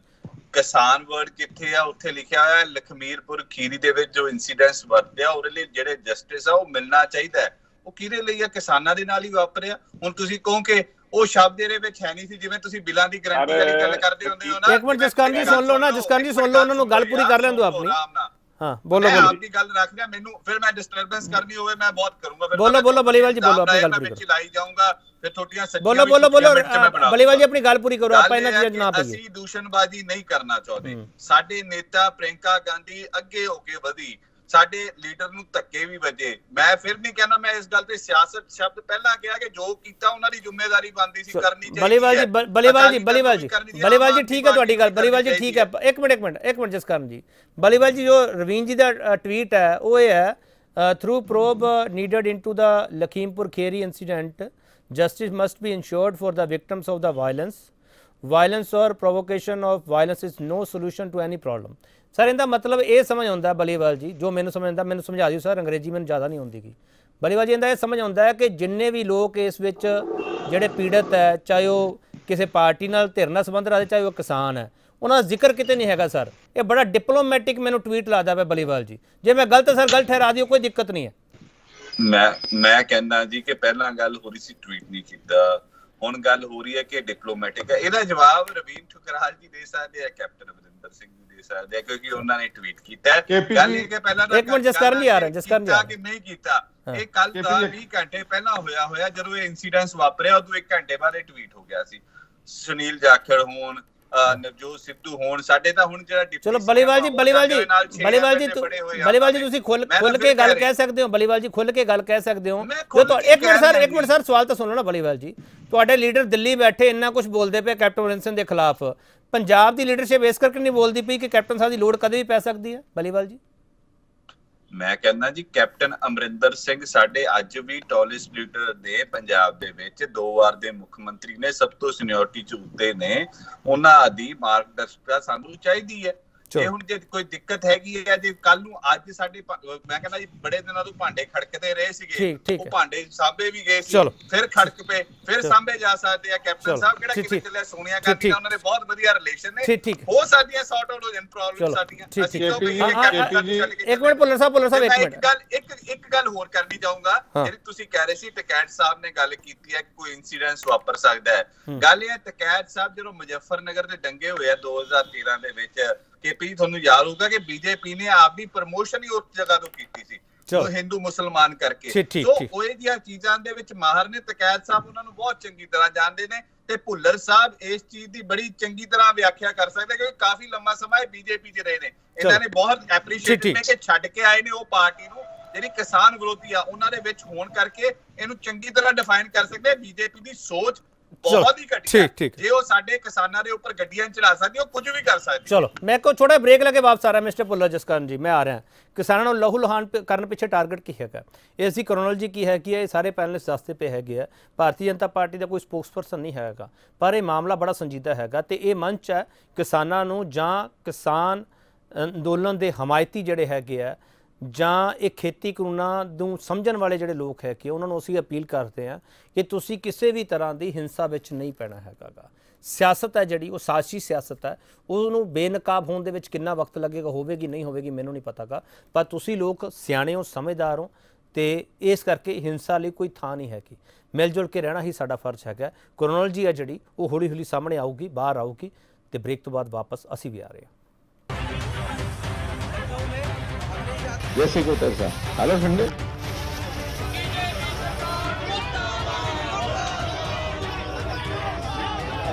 ਕਿਸਾਨ ਵਰਡ ਕਿੱਥੇ ਆ? ਉੱਥੇ ਲਿਖਿਆ ਹੋਇਆ ਲਖਮੀਰਪੁਰ ਖੀਰੀ ਦੇ ਵਿੱਚ ਜੋ ਇਨਸੀਡੈਂਟਸ ਵਾਪਰਿਆ ਉਹਦੇ ਲਈ ਜਿਹੜੇ ਜਸਟਿਸ ਆ ਉਹ ਮਿਲਣਾ ਚਾਹੀਦਾ ਹੈ। ਉਹ ਕਿਹਦੇ ਲਈ ਆ? ਕਿਸਾਨਾਂ ਦੇ ਨਾਲ ਹੀ ਵਾਪਰਿਆ। ਹੁਣ ਤੁਸੀਂ ਕਹੋ ਕਿ ਉਹ ਸ਼ਬਦ ਇਹਦੇ ਵਿੱਚ ਹੈ ਨਹੀਂ ਸੀ, ਜਿਵੇਂ ਤੁਸੀਂ ਬਿੱਲਾਂ ਦੀ ਗਾਰੰਟੀ ਵਾਲੀ ਗੱਲ ਕਰਦੇ ਹੁੰਦੇ ਹੋ ਨਾ। ਇੱਕ ਮਿੰਟ ਜਸਕਰਨ ਜੀ ਸੁਣ ਲਓ ਨਾ, ਜਸਕਰਨ ਜੀ ਸੁਣ ਲਓ, ਉਹਨਾਂ ਨੂੰ ਗੱਲ ਪੂਰੀ ਕਰ ਲੈਣ ਦਿਓ ਆਪਣੀ। ਹਾਂ ਬੋਲੋ। ਆਪਦੀ ਗੱਲ ਰੱਖ ਲਿਆ, ਮੈਨੂੰ ਫਿਰ ਮੈਂ ਡਿਸਟਰਬੈਂਸ ਕਰਨੀ ਹੋਵੇ ਮੈਂ ਬਹੁਤ ਕਰੂੰਗਾ। ਬੋਲੋ ਬਲੀਵਾਲ ਜੀ, ਬੋਲੋ ਆਪਣੀ ਗੱਲ ਪੂਰੀ ਕਰੋ। ਚਲਾਈ ਜਾਊਂਗਾ ਫਿਰ ਛੋਟੀਆਂ ਬੋਲੋ ਬਲੀਵਾਲ ਜੀ ਆਪਣੀ ਗੱਲ ਪੂਰੀ ਕਰੋ। ਆਪਾਂ ਇਹਨਾਂ ਚੀਜ਼ਾਂ ਨਾ ਪਈਏ। ਅਸੀਂ ਦੂਸ਼ਣਬਾਜ਼ੀ ਨਹੀਂ ਕਰਨਾ ਚਾਹੁੰਦੇ। ਸਾਡੇ ਨੇਤਾ ਪ੍ਰਿੰਕਾ ਗਾਂਧੀ ਅੱਗੇ ਹੋ ਕੇ ਵਧੀ, ਸਾਡੇ ਲੀਡਰ ਨੂੰ ਧੱਕੇ ਵੀ ਵੱਜੇ। ਮੈਂ ਫਿਰ ਨਹੀਂ ਕਹਿੰਦਾ, ਮੈਂ ਇਸ ਗੱਲ ਤੇ ਸਿਆਸਤ ਸ਼ਬਦ ਪਹਿਲਾਂ ਕਿਹਾ ਕਿ ਜੋ ਕੀਤਾ ਉਹਨਾਂ ਦੀ ਜ਼ਿੰਮੇਵਾਰੀ ਬਣਦੀ ਸੀ ਕਰਨੀ ਚਾਹੀਦੀ। ਬਲੀਵਾਲ ਜੀ ਠੀਕ ਹੈ ਤੁਹਾਡੀ ਗੱਲ। ਬਲੀਵਾਲ ਜੀ ਠੀਕ ਹੈ। ਇੱਕ ਮਿੰਟ ਜਸਕਰਨ ਜੀ। ਬਲੀਵਾਲ ਜੀ ਜੋ ਰਵੀਨ ਜੀ ਦਾ ਟਵੀਟ ਹੈ ਉਹ ਇਹ ਹੈ, through probe needed into the Lakhimpur Kheri incident, justice must be ensured for the victims of the violence. Violence or provocation of violence is no solution to any problem. Sir ਇਹਦਾ ਮਤਲਬ ਇਹ ਸਮਝ ਆਉਂਦਾ ਬਲੀਵਾਲ ਜੀ, ਜੋ ਮੈਨੂੰ ਸਮਝ ਆਉਂਦਾ, ਮੈਨੂੰ ਸਮਝਾ ਦਿਓ ਸਰ, ਅੰਗਰੇਜ਼ੀ ਮੈਨੂੰ ਜ਼ਿਆਦਾ ਨਹੀਂ ਆਉਂਦੀ ਗੀ। ਬਲੀਵਾਲ ਜੀ ਇਹਦਾ ਇਹ ਸਮਝ ਆਉਂਦਾ ਹੈ ਕਿ ਜਿੰਨੇ ਵੀ ਲੋਕ ਇਸ ਵਿੱਚ ਜਿਹੜੇ ਪੀੜਤ ਹੈ, ਚਾਹੇ ਉਹ ਕਿਸੇ ਪਾਰਟੀ ਨਾਲ ਧਿਰ ਨਾਲ ਸੰਬੰਧ ਰੱਖਦੇ, ਚਾਹੇ ਉਹ ਕਿਸਾਨ ਹੈ, ਉਹਨਾਂ ਦਾ ਜ਼ਿਕਰ ਕਿਤੇ ਨਹੀਂ ਹੈਗਾ ਸਰ। ਇਹ ਬੜਾ ਡਿਪਲੋਮੈਟਿਕ ਮੈਨੂੰ ਟਵੀਟ ਲੱਗਦਾ ਪਿਆ ਬਲੀਵਾਲ ਜੀ। ਜੇ ਮੈਂ ਗਲਤ ਸਰ ਗਲਤ ਠਹਿਰਾ ਦਿਓ, ਕੋਈ ਦਿੱਕਤ ਨਹੀਂ ਹੈ। ਮੈਂ ਕਹਿੰਦਾ ਜੀ ਕਿ ਪਹਿਲਾਂ ਗੱਲ ਹੋ ਰਹੀ ਸੀ ਟਵੀਟ ਨਹੀਂ ਕੀਤਾ, ਹੁਣ ਗੱਲ ਹੋ ਰਹੀ ਹੈ ਕਿ ਡਿਪਲੋਮੈਟਿਕ ਹੈ। ਇਹਦਾ ਜਵਾਬ ਰਵੀਨ ਠੁਕਰਾਲ ਜੀ ਦੇ ਸਕਦੇ ਆ, ਕੈਪਟਨ ਅਮਰਿੰਦਰ ਸਿੰਘ ਜੀ ਦੇ ਸਕਦੇ ਆ, ਕਿਉਂਕਿ ਉਹਨਾਂ ਨੇ ਟਵੀਟ ਕੀਤਾ ਹੈ। ਗੱਲ ਇਹ ਕਿ ਪਹਿਲਾਂ ਇੱਕ ਮਿੰਟ ਜਸਕਰਨ ਜੀ ਆ ਰਹੇ, ਜਸਕਰਨ ਜੀ ਕਿ ਨਹੀਂ ਕੀਤਾ, ਇਹ ਕੱਲ ਦਾ 20 ਘੰਟੇ ਪਹਿਲਾਂ ਹੋਇਆ ਜਦੋਂ ਇਹ ਇਨਸੀਡੈਂਸ ਵਾਪਰਿਆ, ਉਦੋਂ 1 ਘੰਟੇ ਬਾਅਦ ਇਹ ਟਵੀਟ ਹੋ ਗਿਆ ਸੀ। ਸੁਨੀਲ ਜਾਖੜ ਹੋਣ, ਨਵਜੋਤ ਸਿੱਧੂ ਹੋਣ, ਸਾਡੇ ਤਾਂ ਹੁਣ ਜਿਹੜਾ ਚਲੋ ਬਲੀਵਾਲ ਜੀ ਤੁਸੀਂ ਖੁੱਲ ਕੇ ਗੱਲ ਕਹਿ ਸਕਦੇ ਹੋ। ਬਲੀਵਾਲ ਜੀ ਖੁੱਲ ਕੇ ਗੱਲ ਕਹਿ ਸਕਦੇ ਹੋ। ਇੱਕ ਮਿੰਟ ਸਰ ਸਵਾਲ ਤਾਂ ਸੁਣੋ ਨਾ ਬਲੀਵਾਲ ਜੀ। ਤੁਹਾਡੇ ਲੀਡਰ ਦਿੱਲੀ ਬੈਠੇ ਇੰਨਾ ਕੁਝ ਬੋਲਦੇ ਪਏ ਕੈਪਟਨ ਅਮਰਿੰਦਰ ਸਿੰਘ ਦੇ ਖਿਲਾਫ, ਪੰਜਾਬ ਦੀ ਲੀਡਰਸ਼ਿਪ ਇਸ ਕਰਕੇ ਨਹੀਂ ਬੋਲਦੀ ਪਈ ਕਿ ਕੈਪਟਨ ਸਾਹਿਬ ਦੀ ਲੋੜ ਕਦੇ ਵੀ ਪੈ ਸਕਦੀ ਹੈ? ਬਲੀਵਾਲ ਜੀ ਮੈਂ ਕਹਿੰਦਾ ਜੀ ਕੈਪਟਨ ਅਮਰਿੰਦਰ ਸਿੰਘ ਸਾਡੇ ਅੱਜ ਵੀ ਟੌਲੈਸਟ ਲੀਡਰ ਨੇ ਪੰਜਾਬ ਦੇ ਵਿੱਚ, 2 ਵਾਰ ਦੇ ਮੁੱਖ ਮੰਤਰੀ ਨੇ, ਸਭ ਤੋਂ ਸੀਨੀਅਰਿਟੀ ਚ ਉੱਤੇ ਨੇ। ਉਹਨਾਂ ਦੀ ਮਾਰਗਦਰਸ਼ਕਤਾ ਸਾਨੂੰ ਚਾਹੀਦੀ ਹੈ। ਜੇ ਹੁਣ ਜੇ ਕੋਈ ਦਿੱਕਤ ਹੈਗੀ ਹੈ, ਜੇ ਕੱਲ ਨੂੰ ਅੱਜ ਸਾਡੇ ਮੈਂ ਕਹਿੰਦਾ ਜੀ ਬੜੇ ਦਿਨਾਂ ਤੋਂ ਭਾਂਡੇ ਖੜਕਦੇ ਰਹੇ ਸੀਗੇ, ਉਹ ਭਾਂਡੇ ਸਾਂਭੇ ਵੀ ਗਏ ਸੀ, ਫਿਰ ਖੜਕ ਪਏ, ਫਿਰ ਸਾਂਭੇ ਜਾ ਸਕਦੇ ਆ। ਕੈਪਟਨ ਸਾਹਿਬ ਕਿਹੜਾ ਕਿਤੇ ਚੱਲਿਆ, ਸੋਨੀਆ ਗਾਂਧੀ ਨਾਲ ਉਹਨਾਂ ਦੇ ਬਹੁਤ ਵਧੀਆ ਰਿਲੇਸ਼ਨ ਨੇ, ਹੋ ਸਕਦੀਆਂ ਸੌਟ ਆਊਟ ਹੋ ਜਾਣ ਪ੍ਰੋਬਲਮ ਸਾਡੀਆਂ। ਅਸੀਂ ਕਿਉਂ ਕਹੀਏ ਕੈਪਟਨ ਇੱਕ ਮਿੰਟ ਭੁੱਲਰ ਸਾਹਿਬ ਇੱਕ ਗੱਲ ਹੋਰ ਕਰਨੀ ਚਾਹੂੰਗਾ, ਜਿਹੜੀ ਤੁਸੀਂ ਕਹਿ ਰਹੇ ਸੀ ਟਕੈਤ ਸਾਹਿਬ ਨੇ ਗੱਲ ਕੀਤੀ ਹੈ ਕਿ ਕੋਈ ਇਨਸੀਡੈਂਸ ਵਾਪਰ ਸਕਦਾ ਹੈ। ਗੱਲ ਇਹ ਹੈ ਟਕੈਤ ਸਾਹਿਬ ਜਦੋਂ ਮੁਜ਼ੱਫਰਨਗਰ ਦੇ ਦੰਗੇ ਹੋਏ ਆ 2013 ਦੇ ਵਿੱਚ, केपी ਤੁਹਾਨੂੰ ਯਾਦ ਹੋਊਗਾ ਕਿ ਬੀਜੇਪੀ ਨੇ ਆਪ ਦੀ ਪ੍ਰਮੋਸ਼ਨ ਹੀ ਉਸ ਜਗ੍ਹਾ ਤੋਂ ਕੀਤੀ ਸੀ, ਉਹ ਹਿੰਦੂ ਮੁਸਲਮਾਨ ਕਰਕੇ। ਸੋ ਉਹ ਜਿਹੀਆਂ ਚੀਜ਼ਾਂ ਦੇ ਵਿੱਚ ਮਾਹਰ ਨੇ। ਟਕੈਤ ਸਾਹਿਬ ਉਹਨਾਂ ਨੂੰ ਬਹੁਤ ਚੰਗੀ ਤਰ੍ਹਾਂ ਜਾਣਦੇ ਨੇ, ਤੇ ਭੁੱਲਰ ਸਾਹਿਬ ਇਸ ਚੀਜ਼ ਦੀ ਬੜੀ ਚੰਗੀ ਤਰ੍ਹਾਂ ਵਿਆਖਿਆ ਕਰ ਸਕਦੇ, ਕਿਉਂਕਿ ਕਾਫੀ ਲੰਮਾ ਸਮਾਂ ਇਹ ਬੀਜੇਪੀ 'ਚ ਰਹੇ ਨੇ। ਇਹਨਾਂ ਨੇ ਬਹੁਤ ਐਪਰੀਸ਼ੀਏਟ ਨੇ ਕਿ ਛੱਡ ਕੇ ਆਏ ਨੇ ਉਹ ਪਾਰਟੀ ਨੂੰ ਜਿਹੜੀ ਕਿਸਾਨ ਵਿਰੋਧੀ ਆ, ਉਹਨਾਂ ਦੇ ਵਿੱਚ ਹੋਣ ਕਰਕੇ ਇਹਨੂੰ ਚੰਗੀ ਤਰ੍ਹਾਂ ਡਿਫਾਈਨ ਕਰ ਸਕਦੇ। ਬੀਜੇਪੀ ਦੀ ਸੋਚ ਬਹੁਤ ਹੀ ਘਟੀਆ ਹੈ। ਜੇ ਉਹ ਸਾਡੇ ਕਿਸਾਨਾਂ ਦੇ ਉੱਪਰ ਗੱਡੀਆਂ ਚਲਾ ਸਕਦੀ, ਉਹ ਕੁਝ ਵੀ ਕਰ ਸਕਦੀ। ਚਲੋ ਮੈਂ ਕੋ ਛੋਟਾ ਬ੍ਰੇਕ ਲੈ ਕੇ ਵਾਪਸ ਆ ਰਿਹਾ ਮਿਸਟਰ ਭੁੱਲਰ ਜਸਕਰਨ ਜੀ, ਮੈਂ ਆ ਰਿਹਾ। ਕਿਸਾਨਾਂ ਨੂੰ ਲਹੂ ਲੁਹਾਨ ਕਰਨ ਪਿੱਛੇ ਟਾਰਗੇਟ ਕੀ ਹੈਗਾ, ਇਸ ਦੀ ਕ੍ਰੋਨੋਲੋਜੀ ਕੀ ਹੈ, ਇਹ ਸਾਰੇ ਪੈਨਲਿਸਟ ਦੱਸਦੇ ਪਏ ਹੈਗੇ ਆ। ਭਾਰਤੀ ਜਨਤਾ ਪਾਰਟੀ ਦਾ ਕੋਈ ਸਪੋਕਸਪਰਸਨ ਨਹੀਂ ਹੈਗਾ, ਪਰ ਇਹ ਮਾਮਲਾ ਬੜਾ ਸੰਜੀਦਾ ਹੈਗਾ ਤੇ ਇਹ ਮੰਚ ਹੈ ਕਿਸਾਨਾਂ ਨੂੰ ਜਾਂ ਕਿਸਾਨ ਅੰਦੋਲਨ ਦੇ ਹਮਾਇਤੀ ਜਿਹੜੇ ਹੈਗੇ ਆ ਜਾਂ ਇਹ ਖੇਤੀ ਕਾਨੂੰਨਾਂ ਨੂੰ ਸਮਝਣ ਵਾਲੇ ਜਿਹੜੇ ਲੋਕ ਹੈ ਕਿ ਉਹਨਾਂ ਨੂੰ ਅਸੀਂ ਅਪੀਲ ਕਰਦੇ ਹਾਂ ਕਿ ਤੁਸੀਂ ਕਿਸੇ ਵੀ ਤਰ੍ਹਾਂ ਦੀ ਹਿੰਸਾ ਵਿੱਚ ਨਹੀਂ ਪੈਣਾ ਹੈਗਾ ਗਾ। ਸਿਆਸਤ ਹੈ ਜਿਹੜੀ ਉਹ ਸਾਜ਼ਿਸ਼ੀ ਸਿਆਸਤ ਹੈ, ਉਹਨੂੰ ਬੇਨਕਾਬ ਹੋਣ ਦੇ ਵਿੱਚ ਕਿੰਨਾ ਵਕਤ ਲੱਗੇਗਾ, ਹੋਵੇਗੀ ਨਹੀਂ ਹੋਵੇਗੀ ਮੈਨੂੰ ਨਹੀਂ ਪਤਾ ਗਾ, ਪਰ ਤੁਸੀਂ ਲੋਕ ਸਿਆਣੇ ਹੋ, ਸਮਝਦਾਰ ਹੋ ਤੇ ਇਸ ਕਰਕੇ ਹਿੰਸਾ ਲਈ ਕੋਈ ਥਾਂ ਨਹੀਂ ਹੈਗੀ। ਮਿਲ ਜੁਲ ਕੇ ਰਹਿਣਾ ਹੀ ਸਾਡਾ ਫਰਜ਼ ਹੈਗਾ। ਕ੍ਰੋਨੋਲੋਜੀ ਹੈ ਜਿਹੜੀ ਉਹ ਹੌਲੀ ਹੌਲੀ ਸਾਹਮਣੇ ਆਊਗੀ, ਬਾਹਰ ਆਊਗੀ ਤੇ ਬ੍ਰੇਕ ਤੋਂ ਬਾਅਦ ਵਾਪਸ ਅਸੀਂ ਵੀ ਆ ਰਹੇ ਹਾਂ। जैसे को तैसा। हेलो संडे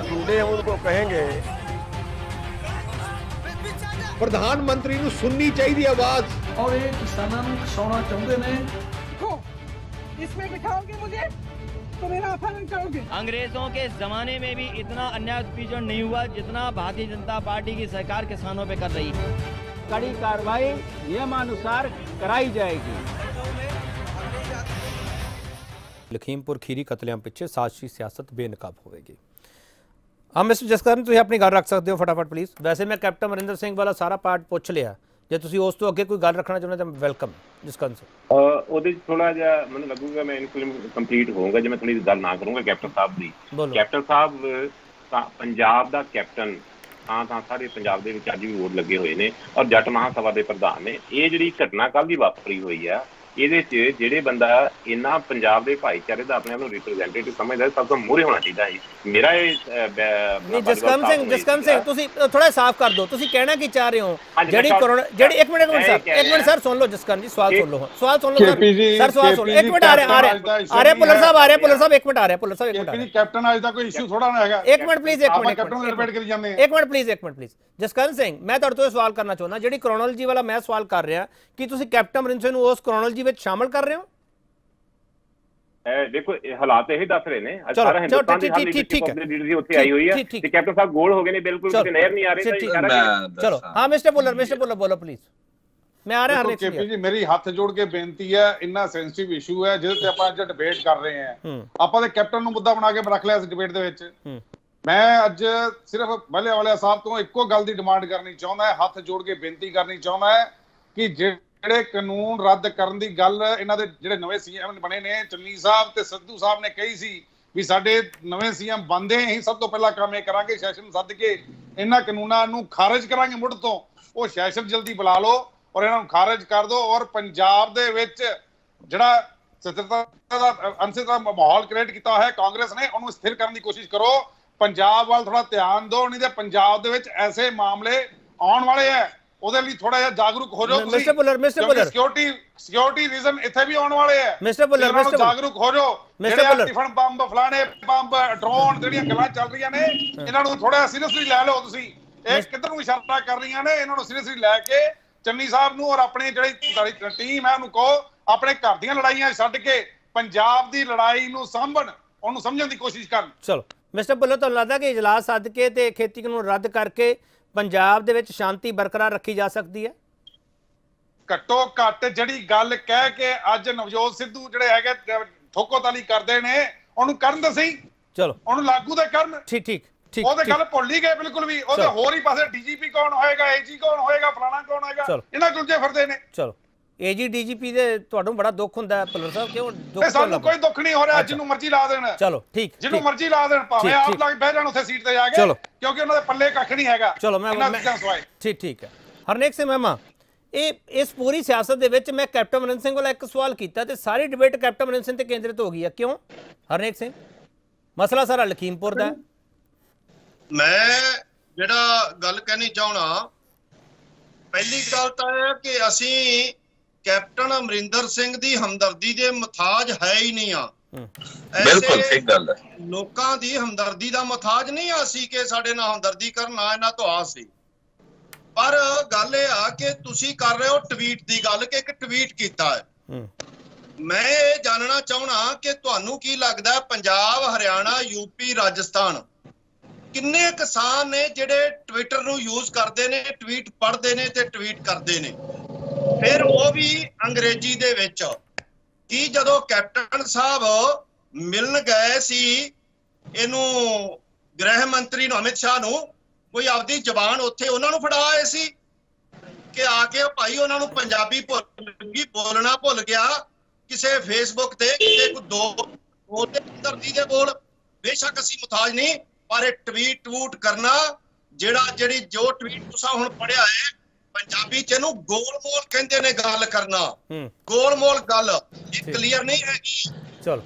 गुंडे हम उनको कहेंगे प्रधानमंत्री ਨੂੰ ਸੁਣਨੀ ਚਾਹੀਦੀ ਆਵਾਜ਼, और ये किसानों ਨੂੰ ਖਸਾਉਣਾ ਚਾਹੁੰਦੇ ਨੇ। इसमें बिठाओगे मुझे तो मेरा अपहरण करोगे। अंग्रेजों के जमाने में भी इतना अन्याय उत्पीड़न नहीं हुआ जितना भारतीय जनता पार्टी की सरकार किसानों पे कर रही है। कड़ी कार्रवाई नियमानुसार कराई जाएगी। लखीमपुर खीरी कतलेआम पिछे साजिशी सियासत बेनकाब होगी। हाँ मिस्टर जसकਰਨ ਤੁਸੀਂ ਆਪਣੀ ਗੱਲ ਰੱਖ ਸਕਦੇ ਹੋ ਫਟਾਫਟ ਪਲੀਜ਼। ਵੈਸੇ ਮੈਂ ਕੈਪਟਨ ਅਮਰਿੰਦਰ ਸਿੰਘ ਵਾਲਾ ਸਾਰਾ ਪਾਰਟ ਪੁੱਛ ਲਿਆ, ਜੇ ਤੁਸੀਂ ਉਸ ਤੋਂ ਅੱਗੇ ਕੋਈ ਗੱਲ ਰੱਖਣਾ ਚਾਹੁੰਦੇ ਤਾਂ ਵੈਲਕਮ ਜਸਕਰਨ ਸਿੰਘ। ਉਹਦੇ ਚ ਥੋੜਾ ਜਿਹਾ ਮੈਨੂੰ ਲੱਗੂਗਾ ਮੈਂ ਇਨਕੰਪਲੀਟ ਹੋਊਗਾ ਜੇ ਮੈਂ ਥੋੜੀ ਗੱਲ ਨਾ ਕਰੂੰਗਾ ਕੈਪਟਨ ਸਾਹਿਬ ਦੀ। ਕੈਪਟਨ ਸਾਹਿਬ ਪੰਜਾਬ ਦਾ ਕੈਪਟਨ ਤਾਂ ਸਾਰੇ ਪੰਜਾਬ ਦੇ ਵਿੱਚ ਅੱਜ ਵੀ ਵੋਟ ਲੱਗੇ ਹੋਏ ਨੇ ਔਰ ਜੱਟ ਮਹਾਸਭਾ ਦੇ ਪ੍ਰਧਾਨ ਨੇ। ਇਹ ਜਿਹੜੀ ਘਟਨਾ ਕੱਲ੍ਹ ਦੀ ਵਾਪਰੀ ਹੋਈ ਆ, ਇਹਦੇ 'ਚ ਜਿਹੜੇ ਬੰਦਾ ਇੰਨਾ ਪੰਜਾਬ ਦੇ ਭਾਈਚਾਰੇ ਦਾ ਆਪਣੇ ਆਪ ਨੂੰ ਰਿਪਰੈਜ਼ੈਂਟੇਟਿਵ ਸਮਝਦਾ, ਸਭ ਤੋਂ ਮੂਹਰੇ ਹੋਣਾ ਚਾਹੀਦਾ ਹੈ। ਮੇਰਾ ਇਹ ਜਸਕਰਨ ਸਿੰਘ ਤੁਸੀਂ ਥੋੜਾ ਸਾਫ਼ ਕਰ ਦਿਓ, ਤੁਸੀਂ ਕਹਿਣਾ ਕੀ ਚਾਹ ਰਹੇ ਹੋ? ਜਿਹੜੀ ਇੱਕ ਮਿੰਟ ਸਰ ਸੁਣ ਲਓ ਜਸਕਰਨ ਜੀ, ਸਵਾਲ ਸੁਣ ਲਓ ਸਰ ਸੁਣ, ਸਵਾਲ ਸੁਣ। ਇੱਕ ਮਿੰਟ ਆ ਰਿਹਾ ਭੁੱਲਰ ਸਾਹਿਬ ਇੱਕ ਮਿੰਟ ਆ ਰਿਹਾ ਭੁੱਲਰ ਸਾਹਿਬ ਇੱਕ ਮਿੰਟ। ਕੈਪਟਨ ਅੱਜ ਦਾ ਕੋਈ ਇਸ਼ੂ ਥੋੜਾ ਨਾ ਹੈਗਾ। ਇੱਕ ਮਿੰਟ ਪਲੀਜ਼ ਜਸਕਰਨ ਸਿੰਘ, ਮੈਂ ਤੁਹਾਡੇ ਤੋਂ ਸਵਾਲ ਕਰਨਾ ਚਾਹੁੰਦਾ, ਜਿਹੜੀ ਕ੍ਰੋਨੋਲੋਜੀ ਵਾਲਾ ਮੈਂ ਸਵਾਲ ਕਰ ਰਿਹਾ ਕਿ ਤੁਸੀਂ ਕੈਪਟਨ ਅਮਰਿੰਦਰ ਸਿੰਘ ਨੂੰ ਉਸ ਕ੍ਰੋਨੋਲੋਜੀ ਵਿੱਚ ਸ਼ਾਮਲ ਕਰ ਰਹੇ ਹੋ? ਦੇਖੋ ਹਾਲਾਤ ਇਹ ਦੱਸ ਰਹੇ ਨੇ, ਸਾਰਾ ਹਿੰਦੁਸਤਾਨ ਦੀ ਲੀਡਰ ਉੱਥੇ ਆਈ ਹੋਈ ਹੈ ਤੇ ਕੈਪਟਨ ਸਾਹਿਬ ਗੋਲ ਹੋ ਗਏ ਨੇ, ਬਿਲਕੁਲ ਕਿਤੇ ਨਹਿਰ ਨਹੀਂ ਆ ਰਹੀ। ਚਲੋ ਹਾਂ ਮਿਸਟਰ ਭੁੱਲਰ ਬੋਲੋ ਪਲੀਜ਼, ਮੈਂ ਆ ਰਿਹਾ। ਕੇਪੀ ਜੀ ਮੇਰੀ ਹੱਥ ਜੋੜ ਕੇ ਬੇਨਤੀ ਹੈ, ਇੰਨਾ ਸੈਂਸਿਟਿਵ ਇਸ਼ੂ ਹੈ ਜਿਹਦੇ ਤੇ ਆਪਾਂ ਅੱਜ ਡਿਬੇਟ ਕਰ ਰਹੇ ਹਾਂ, ਆਪਾਂ ਤੇ ਕੈਪਟਨ ਨੂੰ ਮੁੱਦਾ ਬਣਾ ਕੇ ਰੱਖ ਲਿਆ ਇਸ ਡਿਬੇਟ ਦੇ ਵਿੱਚ। ਮੈਂ ਅੱਜ ਸਿਰਫ ਵਾਲਿਆ ਸਾਹਿਬ ਤੋਂ ਇੱਕੋ ਗੱਲ ਦੀ ਡਿਮਾਂਡ ਕਰਨੀ ਚਾਹੁੰਦਾ, ਹੱਥ ਜੋੜ ਕੇ ਬੇਨਤੀ ਕਰਨੀ ਚਾਹੁੰਦਾ ਹੈ ਕਿ ਜਿਹੜੇ ਕਾਨੂੰਨ ਰੱਦ ਕਰਨ ਦੀ ਗੱਲ ਇਹਨਾਂ ਦੇ ਜਿਹੜੇ ਨਵੇਂ ਸੀਐਮ ਬਣੇ ਨੇ ਚੰਨੀ ਸਾਹਿਬ ਤੇ ਸਿੱਧੂ ਸਾਹਿਬ ਨੇ ਕਹੀ ਸੀ ਵੀ ਸਾਡੇ ਨਵੇਂ ਸੀਐਮ ਬਣਦੇ ਹੀ ਸਭ ਤੋਂ ਪਹਿਲਾਂ ਕੰਮ ਇਹ ਕਰਾਂਗੇ, ਸੈਸ਼ਨ ਸੱਦ ਕੇ ਇਹਨਾਂ ਕਾਨੂੰਨਾਂ ਨੂੰ ਖਾਰਜ ਕਰਾਂਗੇ ਮੁੱਢ ਤੋਂ। ਉਹ ਸੈਸ਼ਨ ਜਲਦੀ ਬੁਲਾ ਲਓ ਔਰ ਇਹਨਾਂ ਨੂੰ ਖਾਰਜ ਕਰ ਦਿਓ ਔਰ ਪੰਜਾਬ ਦੇ ਵਿੱਚ ਜਿਹੜਾ ਸਥਿਰਤਾ ਦਾ ਅਨਸਥਿਰਤਾ ਮਾਹੌਲ ਕ੍ਰੀਏਟ ਕੀਤਾ ਹੋਇਆ ਕਾਂਗਰਸ ਨੇ ਉਹਨੂੰ ਸਥਿਰ ਕਰਨ ਦੀ ਕੋਸ਼ਿਸ਼ ਕਰੋ। ਪੰਜਾਬ ਵੱਲ ਥੋੜਾ ਧਿਆਨ ਦਿਓ, ਨਹੀਂ ਤੇ ਪੰਜਾਬ ਦੇ ਵਿੱਚ ਐਸੇ ਮਾਮਲੇ ਆਉਣ ਵਾਲੇ ਹੈ, ਉਹਦੇ ਲਈ ਥੋੜਾ ਜਿਹਾ ਜਾਗਰੂਕ ਹੋ ਜਾਓ ਤੁਸੀਂ। ਮਿਸਟਰ ਪੁੱਲਰ ਸਿਕਿਉਰਿਟੀ ਰੀਜ਼ਨ ਇੱਥੇ ਵੀ ਆਉਣ ਵਾਲੇ ਹੈ। ਮਿਸਟਰ ਪੁੱਲਰ ਜਾਗਰੂਕ ਹੋ ਜਾਓ। ਜਿਹੜੇ ਟਿਫਨ ਬੰਬ ਫਲਾਣੇ ਬੰਬ ਡਰੋਨ ਜਿਹੜੀਆਂ ਗੱਲਾਂ ਚੱਲ ਰਹੀਆਂ ਨੇ ਇਹਨਾਂ ਨੂੰ ਥੋੜਾ ਸੀਰੀਅਸਲੀ ਲੈ ਲਓ ਤੁਸੀਂ। ਇਹ ਕਿੱਧਰ ਨੂੰ ਇਸ਼ਾਰਾ ਕਰ ਰਹੀਆਂ ਨੇ, ਇਹਨਾਂ ਨੂੰ ਸੀਰੀਅਸਲੀ ਲੈ ਕੇ ਚੰਨੀ ਸਾਹਿਬ ਨੂੰ ਔਰ ਆਪਣੀ ਜਿਹੜੀ ਟੀਮ ਹੈ ਉਹਨੂੰ ਕਹੋ ਆਪਣੇ ਘਰ ਦੀਆਂ ਲੜਾਈਆਂ ਛੱਡ ਕੇ ਪੰਜਾਬ ਦੀ ਲੜਾਈ ਨੂੰ ਸਾਂਭਣ, ਉਹਨੂੰ ਸਮਝਣ ਦੀ ਕੋਸ਼ਿਸ਼ ਕਰਨ। ਚਲੋ ਮਿਸਟਰ ਪੁੱਲਰ, ਤੁਹਾਨੂੰ ਲੱਗਦਾ ਕਿ ਇਜਲਾਸ ਸੱਦ ਕੇ ਤੇ ਖੇਤੀ ਕਾਨੂੰਨ ਰੱਦ ਕਰਕੇ ਪੰਜਾਬ ਦੇ ਵਿੱਚ ਸ਼ਾਂਤੀ ਬਰਕਰਾਰ ਰੱਖੀ ਜਾ ਸਕਦੀ ਹੈ? ਘੱਟੋ ਘੱਟ ਜਿਹੜੀ ਗੱਲ ਕਹਿ ਕੇ ਅੱਜ ਨਵਜੋਤ ਸਿੱਧੂ ਜਿਹੜੇ ਹੈਗੇ ਠੋਕੋਤਾਲੀ ਕਰਦੇ ਨੇ ਉਹਨੂੰ ਕਰਨ ਤਾਂ ਸਹੀ, ਚਲੋ ਉਹਨੂੰ ਲਾਗੂ ਤਾਂ ਕਰਨ। ਠੀਕ ਉਹ ਤਾਂ ਗੱਲ ਭੁੱਲ ਹੀ ਗਏ ਬਿਲਕੁਲ ਵੀ। ਉਹਦੇ ਹੋਰ ਹੀ ਪਾਸੇ ਡੀਜੀਪੀ ਕੌਣ ਹੋਏਗਾ, ਏਜੀ ਕੌਣ ਹੋਏਗਾ, ਫਲਾਣਾ ਕੌਣ ਹੋਏਗਾ, ਇਹਨਾਂ ਗੁੱਜੇ ਫਿਰਦੇ ਨੇ। ਚਲੋ ਏਜੀ ਡੀਜੀਪੀ ਦੇ ਤੁਹਾਨੂੰ ਬੜਾ ਦੁੱਖ ਹੁੰਦਾ ਹੈ ਪੁੱਲਰ ਸਾਹਿਬ? ਕਿਉਂ ਦੁੱਖ? ਸਾਨੂੰ ਕੋਈ ਦੁੱਖ ਨਹੀਂ ਹੋ ਰਿਹਾ, ਜਿਹਨੂੰ ਮਰਜ਼ੀ ਲਾ ਦੇਣ। ਚਲੋ ਠੀਕ, ਜਿਹਨੂੰ ਮਰਜ਼ੀ ਲਾ ਦੇਣ, ਭਾਵੇਂ ਆਪ ਲਾ ਕੇ ਬਹਿ ਜਾਣ ਉੱਥੇ ਸੀਟ ਤੇ ਜਾ ਕੇ, ਕਿਉਂਕਿ ਉਹਨਾਂ ਦੇ ਪੱਲੇ ਕੱਖ ਨਹੀਂ ਹੈਗਾ। ਚਲੋ ਮੈਂ ਠੀਕ ਹੈ। ਹਰਨੇਕ ਸਿੰਘ ਮਹਿਮਾ, ਇਸ ਪੂਰੀ ਸਿਆਸਤ ਦੇ ਵਿੱਚ ਮੈਂ ਕੈਪਟਨ ਅਮਰਿੰਦਰ ਸਿੰਘ ਵਾਲਾ ਇੱਕ ਸਵਾਲ ਕੀਤਾ ਤੇ ਸਾਰੀ ਡਿਬੇਟ ਕੈਪਟਨ ਅਮਰਿੰਦਰ ਸਿੰਘ ਤੇ ਕੇਂਦਰਿਤ ਹੋ ਗਈ ਹੈ। ਕਿਉਂ ਹਰਨੇਕ ਸਿੰਘ? ਮਸਲਾ ਸਾਰਾ ਲਖੀਮਪੁਰ ਦਾ। ਮੈਂ ਜਿਹੜਾ ਗੱਲ ਕਹਿਣੀ ਚਾਹਣਾ, ਪਹਿਲੀ ਗੱਲ ਤਾਂ ਇਹ ਕਿ ਅਸੀਂ ਕੈਪਟਨ ਅਮਰਿੰਦਰ ਸਿੰਘ ਦੀ ਹਮਦਰਦੀ ਦੇ ਮੁਤਾਜ ਹੈ ਹੀ ਨਹੀਂ ਆ। ਬਿਲਕੁਲ ਸਹੀ ਗੱਲ ਹੈ। ਲੋਕਾਂ ਦੀ ਹਮਦਰਦੀ ਦਾ ਮੁਤਾਜ ਨਹੀਂ ਆ ਅਸੀਂ ਕਿ ਸਾਡੇ ਨਾਲ ਹਮਦਰਦੀ ਕਰਨ, ਨਾ ਇਹਨਾਂ ਤੋਂ ਆਸ ਸੀ। ਪਰ ਗੱਲ ਇਹ ਆ ਕਿ ਤੁਸੀਂ ਕਰ ਰਹੇ ਹੋ ਟਵੀਟ ਦੀ ਗੱਲ ਕਿ ਇੱਕ ਟਵੀਟ ਕੀਤਾ ਹੈ। ਮੈਂ ਇਹ ਜਾਣਨਾ ਚਾਹਣਾ ਕਿ ਤੁਹਾਨੂੰ ਕੀ ਲੱਗਦਾ ਪੰਜਾਬ, ਹਰਿਆਣਾ, ਯੂਪੀ, ਰਾਜਸਥਾਨ ਕਿੰਨੇ ਕਿਸਾਨ ਨੇ ਜਿਹੜੇ ਟਵਿੱਟਰ ਨੂੰ ਯੂਜ਼ ਕਰਦੇ ਨੇ, ਟਵੀਟ ਪੜ੍ਹਦੇ ਨੇ ਤੇ ਟਵੀਟ ਕਰਦੇ ਨੇ, ਫਿਰ ਉਹ ਵੀ ਅੰਗਰੇਜ਼ੀ ਦੇ ਵਿੱਚ? ਕੀ ਜਦੋਂ ਕੈਪਟਨ ਸਾਹਿਬ ਮਿਲਣ ਗਏ ਸੀ ਇਹਨੂੰ ਗ੍ਰਹਿ ਮੰਤਰੀ ਨੂੰ, ਅਮਿਤ ਸ਼ਾਹ ਨੂੰ, ਕੋਈ ਆਪਦੀ ਜ਼ਬਾਨ ਉੱਥੇ ਉਹਨਾਂ ਨੂੰ ਫੜਾ ਆਏ ਸੀ ਕਿ ਆ ਕੇ ਭਾਈ ਉਹਨਾਂ ਨੂੰ ਪੰਜਾਬੀ ਬੋਲਣਾ ਭੁੱਲ ਗਿਆ, ਕਿਸੇ ਫੇਸਬੁੱਕ ਤੇ ਕਿਤੇ ਕੋਈ ਦੋ ਧਰਤੀ ਦੇ ਬੋਲ? ਬੇਸ਼ੱਕ ਅਸੀਂ ਮੁਤਾਜ ਨਹੀਂ, ਪਰ ਇਹ ਟਵੀਟ ਕਰਨਾ ਜਿਹੜੀ ਜੋ ਟਵੀਟ ਤੁਸੀਂ ਹੁਣ ਪੜਿਆ ਹੈ ਪੰਜਾਬੀ ਚ ਇਹਨੂੰ ਗੋਲ-ਮੋਲ ਕਹਿੰਦੇ ਨੇ ਗੱਲ ਕਰਨਾ। ਗੋਲ-ਮੋਲ ਗੱਲ ਇਹ ਕਲੀਅਰ ਨਹੀਂ ਹੈਗੀ। ਚਲੋ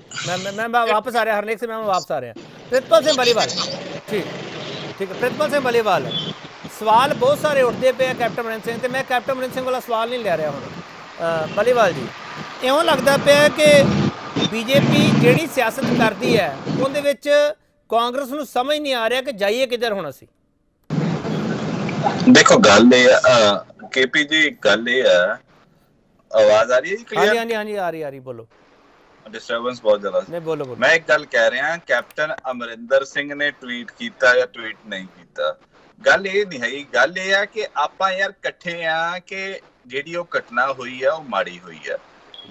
ਮੈਂ ਵਾਪਸ ਆ ਰਿਹਾ ਹਰਨੇਕ ਸਿੰਘ, ਮੈਂ ਵਾਪਸ ਆ ਰਿਹਾ। ਪ੍ਰਿਤਪਾਲ ਸਿੰਘ ਬਲੀਵਾਲ, ਠੀਕ ਹੈ ਪ੍ਰਿਤਪਾਲ ਸਿੰਘ ਬਲੀਵਾਲ, ਸਵਾਲ ਬਹੁਤ ਸਾਰੇ ਉੱਠਦੇ ਪਏ ਆ ਕੈਪਟਨ ਅਮਰਿੰਦਰ ਸਿੰਘ ਤੇ ਮੈਂ ਕੈਪਟਨ ਅਮਰਿੰਦਰ ਸਿੰਘ ਵਾਲਾ ਸਵਾਲ ਨਹੀਂ ਲੈ ਰਿਹਾ ਹੁਣ। ਬਲੀਵਾਲ ਜੀ, ਇਉਂ ਲੱਗਦਾ ਪਿਆ ਕਿ ਬੀਜੇਪੀ ਜਿਹੜੀ ਸਿਆਸਤ ਕਰਦੀ ਹੈ ਉਹਦੇ ਵਿੱਚ ਕਾਂਗਰਸ ਨੂੰ ਸਮਝ ਨਹੀਂ ਆ ਰਿਹਾ ਕਿ ਜਾਈਏ ਕਿੱਧਰ ਹੁਣ ਅਸੀਂ? ਦੇਖੋ ਗੱਲ ਇਹ ਕੇਪੀ ਜੀ, ਗੱਲ ਇਹ ਆ, ਆਵਾਜ਼ ਆ ਰਹੀ ਹੈ? ਹਾਂਜੀ ਆ ਰਹੀ ਬੋਲੋ। ਡਿਸਟਰਬੈਂਸ ਬਹੁਤ ਜ਼ਿਆਦਾ। ਨਹੀਂ ਬੋਲੋ। ਮੈਂ ਇੱਕ ਗੱਲ ਕਹਿ ਰਿਹਾ, ਕੈਪਟਨ ਅਮਰਿੰਦਰ ਸਿੰਘ ਨੇ ਟਵੀਟ ਕੀਤਾ ਜਾਂ ਟਵੀਟ ਨਹੀਂ ਕੀਤਾ, ਗੱਲ ਇਹ ਨਹੀਂ ਹੈਗੀ। ਗੱਲ ਇਹ ਆ ਕਿ ਆਪਾਂ ਯਾਰ ਇਕੱਠੇ ਆ ਕਿ ਜਿਹੜੀ ਉਹ ਘਟਨਾ ਹੋਈ ਆ ਉਹ ਮਾੜੀ ਹੋਈ ਆ।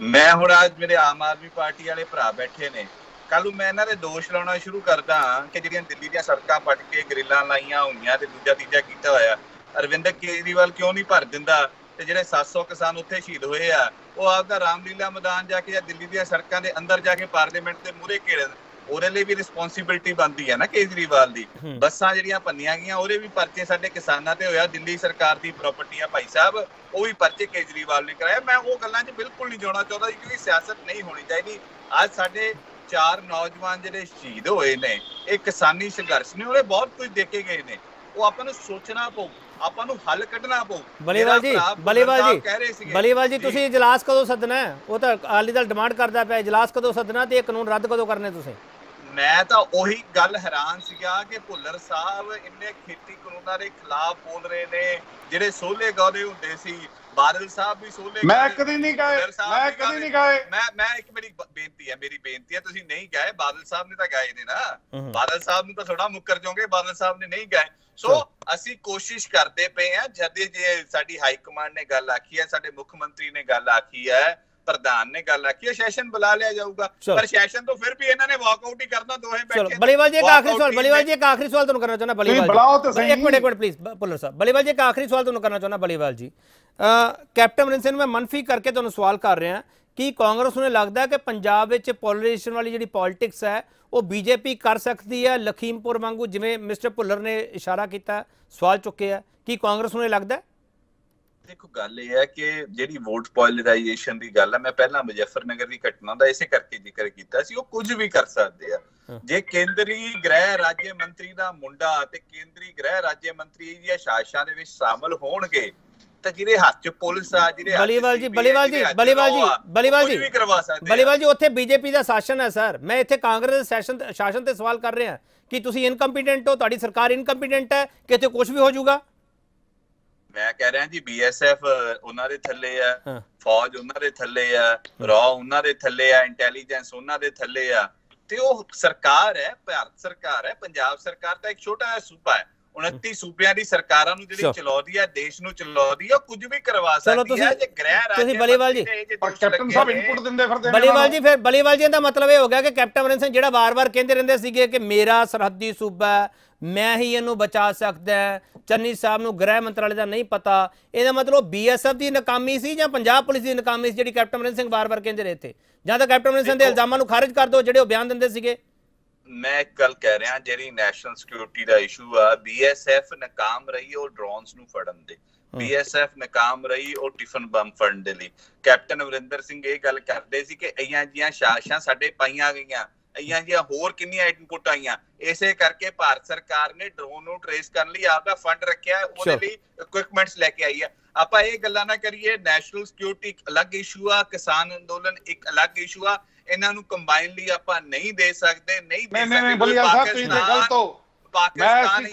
ਮੈਂ ਹੁਣ ਅੱਜ ਮੇਰੇ ਆਮ ਆਦਮੀ ਪਾਰਟੀ ਵਾਲੇ ਭਰਾ ਬੈਠੇ ਨੇ, ਕੱਲ ਨੂੰ ਮੈਂ ਇਹਨਾਂ ਦੇ ਦੋਸ਼ ਲਾਉਣਾ ਸ਼ੁਰੂ ਕਰਦਾ ਕਿ ਜਿਹੜੀਆਂ ਦਿੱਲੀ ਦੀਆਂ ਸੜਕਾਂ ਪੱਟ ਕੇ ਗ੍ਰਿਲਾਂ ਲਾਈਆਂ ਹੋਈਆਂ ਤੇ ਦੂਜਾ ਤੀਜਾ ਕੀਤਾ ਹੋਇਆ, ਅਰਵਿੰਦ ਕੇਜਰੀਵਾਲ ਕਿਉਂ ਨਹੀਂ ਭਰ ਦਿੰਦਾ? ਤੇ ਜਿਹੜੇ 700 ਕਿਸਾਨ ਉੱਥੇ ਸ਼ਹੀਦ ਹੋਏ ਆ ਉਹ ਆਪਦਾ ਰਾਮਲੀਲਾ ਮੈਦਾਨ ਜਾ ਕੇ ਜਾਂ ਦਿੱਲੀ ਦੀਆਂ ਸੜਕਾਂ ਦੇ ਅੰਦਰ ਜਾ ਕੇ ਪਾਰਲੀਮੈਂਟ ਦੇ ਮੂਹਰੇ ਘੇਰਨ, ਉਹਦੇ ਲਈ ਵੀ ਰਿਸਪੌਂਸਿਬਿਲਿਟੀ ਬਣਦੀ ਹੈ ਨਾ ਕੇਜਰੀਵਾਲ ਦੀ। ਬੱਸਾਂ ਜਿਹੜੀਆਂ ਭੰਨੀਆਂ ਗਈਆਂ ਉਹਦੇ ਵੀ ਪਰਚੇ ਸਾਡੇ ਕਿਸਾਨਾਂ ਤੇ ਹੋਇਆ, ਦਿੱਲੀ ਸਰਕਾਰ ਦੀ ਪ੍ਰਾਪਰਟੀ ਆ ਭਾਈ ਸਾਹਿਬ, ਉਹ ਵੀ ਪਰਚੇ ਕੇਜਰੀਵਾਲ ਨੇ ਕਰਾਇਆ। ਮੈਂ ਉਹ ਗੱਲਾਂ 'ਚ ਬਿਲਕੁਲ ਨਹੀਂ ਜਾਣਾ ਚਾਹੁੰਦਾ ਕਿਉਂਕਿ ਸਿਆਸਤ ਨਹੀਂ ਹੋਣੀ ਚਾਹੀਦੀ। ਅੱਜ ਸਾਡੇ 4 ਨੌਜਵਾਨ ਜਿਹੜੇ ਸ਼ਹੀਦ ਹੋਏ ਨੇ, ਇਹ ਕਿਸਾਨੀ ਸੰਘਰਸ਼ ਨੇ, ਉਹਨੇ ਬਹੁਤ ਕੁਝ ਦੇ ਕੇ ਗਏ ਨੇ। ਉਹ ਆਪਾਂ ਨੂੰ ਸੋਚਣਾ ਪਊ, ਆਪਾਂ ਨੂੰ ਹੱਲ ਕੱਢਣਾ ਪਊ। ਬਲੀਵਾਲ ਜੀ ਤੁਸੀਂ ਇਜਲਾਸ ਕਦੋਂ ਸੱਦਣਾ? ਉਹ ਤਾਂ ਅਕਾਲੀ ਦਲ ਡਿਮਾਂਡ ਕਰਦਾ ਪਿਆ, ਇਜਲਾਸ ਕਦੋਂ ਸੱਦਣਾ ਤੇ ਇਹ ਕਾਨੂੰਨ ਰੱਦ ਕਦੋਂ ਕਰਨੇ ਤੁਸੀਂ? ਮੈਂ ਤਾਂ ਉਹੀ ਗੱਲ ਹੈਰਾਨ ਸੀਗਾ ਕਿ ਭੁੱਲਰ ਸਾਹਿਬ ਇੰਨੇ ਖੇਤੀ ਕਾਨੂੰਨਾਂ ਦੇ ਖਿਲਾਫ ਬੋਲ ਰਹੇ ਨੇ, ਜਿਹੜੇ ਸੋਲੇ ਗਾਉਂਦੇ ਹੁੰਦੇ ਸੀ। ਬਾਦਲ ਸਾਹਿਬ ਵੀ ਸੋਲੇ ਮੈਂ ਕਦੀ ਨਹੀਂ ਗਾਏ। ਮੈਂ ਇੱਕ ਮੇਰੀ ਬੇਨਤੀ ਹੈ ਤੁਸੀਂ ਨਹੀਂ ਗਾਏ, ਬਾਦਲ ਸਾਹਿਬ ਨੇ ਤਾਂ ਗਾਏ ਨੇ ਨਾ। ਬਾਦਲ ਸਾਹਿਬ ਨੂੰ ਤਾਂ ਥੋੜਾ ਮੁੱਕਰ ਜਾਓਗੇ, ਬਾਦਲ ਸਾਹਿਬ ਨੇ ਨਹੀਂ ਗਾਏ। ਸੋ ਅਸੀਂ ਕੋਸ਼ਿਸ਼ ਕਰਦੇ ਪਏ ਆ, ਜਦ ਜੇ ਸਾਡੀ ਹਾਈ ਕਮਾਂਡ ਨੇ ਗੱਲ ਆਖੀ ਹੈ, ਸਾਡੇ ਮੁੱਖ ਮੰਤਰੀ ਨੇ ਗੱਲ ਆਖੀ ਹੈ, ਪ੍ਰਧਾਨ ਨੇ ਗੱਲ ਆਖੀ, ਸੈਸ਼ਨ ਬੁਲਾ ਲਿਆ ਜਾਊਗਾ, ਪਰ ਸੈਸ਼ਨ ਤੋਂ ਫਿਰ ਵੀ ਇਹਨਾਂ ਨੇ ਵਾਕਆਊਟ ਹੀ ਕਰਨਾ ਦੋਹੇ ਬੈਠੇ। ਬਲੀਵਾਲ ਜੀ ਇੱਕ ਆਖਰੀ ਸਵਾਲ, ਬਲੀਵਾਲ ਜੀ ਇੱਕ ਆਖਰੀ ਸਵਾਲ ਤੁਹਾਨੂੰ ਕਰਨਾ ਚਾਹੁੰਦਾ, ਬਲੀਵਾਲ ਜੀ ਇੱਕ ਮਿੰਟ ਪਲੀਜ਼ ਭੁੱਲਰ ਸਾਹਿਬ, ਬਲੀਵਾਲ ਜੀ ਇੱਕ ਆਖਰੀ ਸਵਾਲ ਤੁਹਾਨੂੰ ਕਰਨਾ ਚਾਹੁੰਦਾ। ਬਲੀਵਾਲ ਜੀ, ਕੈਪਟਨ ਅਮਰਿੰਦਰ ਸਿੰਘ ਨੂੰ ਮੈਂ ਮਨਫੀ ਕਰਕੇ ਤੁਹਾਨੂੰ ਸਵਾਲ ਕਰ ਰਿਹਾ ਕਿ ਕਾਂਗਰਸ ਨੂੰ ਲੱਗਦਾ ਕਿ ਪੰਜਾਬ ਵਿੱਚ ਪੋਲਰਾਈਜੇਸ਼ਨ ਵਾਲੀ ਜਿਹੜੀ ਪੋਲਿਟਿਕਸ ਹੈ ਉਹ ਬੀਜੇਪੀ ਕਰ ਸਕਦੀ ਹੈ ਲਖੀਮਪੁਰ ਵਾਂਗੂ, ਜਿਵੇਂ ਮਿਸਟਰ ਭੁੱਲਰ ਨੇ ਇਸ਼ਾਰਾ ਕੀਤਾ, ਸਵਾਲ ਚੁੱਕਿਆ, ਕੀ ਕਾਂਗਰਸ ਨੂੰ ਇਹ ਲੱਗਦਾ? ਦੇਖੋ ਗੱਲ ਇਹ ਹੈ ਕਿ ਜਿਹੜੀ ਵੋਟ ਪੋਲਰਾਈਜੇਸ਼ਨ ਦੀ ਗੱਲ ਹੈ, ਮੈਂ ਪਹਿਲਾਂ ਮੁਜ਼ੱਫਰਨਗਰ ਦੀ ਘਟਨਾ ਦਾ ਇਸੇ ਕਰਕੇ ਜ਼ਿਕਰ ਕੀਤਾ ਸੀ, ਉਹ ਕੁਝ ਵੀ ਕਰ ਸਕਦੇ ਆ। ਜੇ ਕੇਂਦਰੀ ਗ੍ਰਹਿ ਰਾਜ ਮੰਤਰੀ ਦਾ ਮੁੰਡਾ ਤੇ ਕੇਂਦਰੀ ਗ੍ਰਹਿ ਰਾਜ ਮੰਤਰੀ ਦੀਆਂ ਸਾਜ਼ਿਸ਼ਾਂ ਦੇ ਵਿੱਚ ਸ਼ਾਮਲ ਹੋਣਗੇ ਤਾਂ ਜਿਹਦੇ ਹੱਥ 'ਚ ਪੁਲਿਸ ਆ, ਜਿਹਦੇ ਬਲੀਵਾਲ ਜੀ ਉੱਥੇ ਬੀਜੇਪੀ ਦਾ ਸ਼ਾਸਨ ਹੈ ਸਰ। ਮੈਂ ਇੱਥੇ ਕਾਂਗਰਸ ਦੇ ਸ਼ਾਸਨ ਤੇ ਸਵਾਲ ਕਰ ਰਿਹਾ ਕਿ ਤੁਸੀਂ ਇਨਕੰਪੀਟੈਂਟ ਹੋ, ਤੁਹਾਡੀ ਸਰਕਾਰ ਇਨਕੰਪੀਟੈਂਟ ਹੈ ਕਿ ਇੱਥੇ ਕੁਝ ਵੀ ਹੋ ਜਾਊਗਾ? ਮੈਂ ਕਹਿ ਰਿਹਾ ਜੀ BSF ਉਹਨਾਂ ਦੇ ਥੱਲੇ ਆ, ਫੌਜ ਉਹਨਾਂ ਦੇ ਥੱਲੇ ਆ, ਰॉ ਉਹਨਾਂ ਦੇ ਥੱਲੇ ਆ, ਇੰਟੈਲੀਜੈਂਸ ਉਹਨਾਂ ਦੇ ਥੱਲੇ ਆ, ਤੇ ਉਹ ਸਰਕਾਰ ਹੈ, ਭਾਰਤ ਸਰਕਾਰ ਹੈ। ਪੰਜਾਬ ਸਰਕਾਰ ਤਾਂ ਇੱਕ ਛੋਟਾ ਜਿਹਾ ਸੂਬਾ ਹੈ, 29 ਸੂਬਿਆਂ ਦੀ ਸਰਕਾਰਾਂ ਨੂੰ ਜਿਹੜੀ ਚਲਾਉਂਦੀ ਹੈ, ਦੇਸ਼ ਨੂੰ ਚਲਾਉਂਦੀ ਹੈ, ਉਹ ਕੁਝ ਵੀ ਕਰਵਾ ਸਕਦੀ ਹੈ। ਜੇ ਗ੍ਰਹਿ ਰਾਜ ਬਲੀਵਾਲ ਜੀ ਕੈਪਟਨ ਸਾਹਿਬ ਇਨਪੁਟ ਦਿੰਦੇ ਫਿਰਦੇ ਬਲੀਵਾਲ ਜੀ, ਫਿਰ ਬਲੀਵਾਲ ਜੀ ਦਾ ਮਤਲਬ ਇਹ ਹੋ ਗਿਆ ਕਿ ਕੈਪਟਨ ਅਮਰਿੰਦਰ ਸਿੰਘ ਜਿਹੜਾ ਵਾਰ-ਵਾਰ ਕਹਿੰਦੇ ਰਹਿੰਦੇ ਸੀਗੇ ਕਿ ਮੇਰਾ ਸਰਹੱਦੀ ਸੂਬਾ, ਮੈਂ ਹੀ ਇਹਨੂੰ ਬਚਾ ਸਕਦਾ, ਚੰਨੀ ਸਾਹਿਬ ਨੂੰ ਗ੍ਰਹਿ ਮੰਤਰਾਲੇ ਦਾ ਨਹੀਂ ਪਤਾ, ਇਹਦਾ ਮਤਲਬ BSF ਦੀ ਨਾਕਾਮੀ ਸੀ ਜਾਂ ਪੰਜਾਬ ਪੁਲਿਸ ਦੀ ਨਾਕਾਮੀ ਸੀ ਜਿਹੜੀ ਕੈਪਟਨ ਅਮਰਿੰਦਰ ਸਿੰਘ ਵਾਰ-ਵਾਰ ਕਹਿੰਦੇ ਰਹੇ ਥੇ? ਜਾਂ ਤਾਂ ਕੈਪਟਨ ਅਮਰਿੰਦਰ ਸਿੰਘ ਦੇ ਇਲਜ਼ਾਮਾਂ ਨੂੰ ਖਾਰਿਜ ਕਰ ਦਿਓ ਜਿਹੜੇ ਉਹ ਬਿਆਨ ਦਿੰਦੇ ਸੀਗੇ। ਮੈਂ ਇੱਕ ਗੱਲ ਕਹਿ ਰਿਹਾ, ਜਿਹੜੀ ਨੈਸ਼ਨਲ ਸਿਕਿਉਰਿਟੀ ਦਾ ਇਸ਼ੂ ਆ, BSF ਨਾਕਾਮ ਰਹੀ ਉਹ ਡਰੋਨਸ ਨੂੰ ਫੜਨ ਦੇ, BSF ਨਾਕਾਮ ਰਹੀ ਉਹ ਟਿਫਨ ਬੰਬ ਫੜਨ ਦੇ ਲਈ। ਕੈਪਟਨ ਅਮਰਿੰਦਰ ਸਿੰਘ ਇਹ ਗੱਲ ਕਰਦੇ ਸੀ ਕਿ ਅਈਆਂ ਜੀਆਂ ਸਾਜ਼ਿਸ਼ਾਂ ਸਾਡੇ ਪਾਈਆਂ ਗਈਆਂ, ਅਈਆਂ ਜੀਆਂ ਹੋਰ ਕਿੰਨੀਆਂ ਇਨਪੁਟ ਆਈਆਂ, ਇਸੇ ਕਰਕੇ ਭਾਰਤ ਸਰਕਾਰ ਨੇ ਡਰੋਨ ਨੂੰ ਟ੍ਰੇਸ ਕਰਨ ਲਈ ਆਪਦਾ ਫੰਡ ਰੱਖਿਆ, ਉਹਦੇ ਲਈ ਇਕਵਿਪਮੈਂਟਸ ਲੈ ਕੇ ਆਈ ਹੈ। ਆਪਾਂ ਇਹ ਗੱਲਾਂ ਨਾ ਕਰੀਏ, ਨੈਸ਼ਨਲ ਸਿਕਿਉਰਿਟੀ ਇੱਕ ਅਲੱਗ ਇਸ਼ੂ ਆ, ਕਿਸਾਨ ਅੰਦੋਲਨ ਇੱਕ ਅਲੱਗ ਇਸ਼ੂ ਆ, ਇਹਨਾਂ ਨੂੰ ਕੰਬਾਈਨ ਲਈ ਆਪਾਂ ਨਹੀਂ ਦੇ ਸਕਦੇ, ਨਹੀਂ ਦੇ ਸਕਦੇ। ਬਲੀਵਾਲ ਸਾਹਿਬ ਤੁਸੀਂ ਤੇ ਗਲਤ ਹੋ, ਪਾਕਿਸਤਾਨ ਇਹ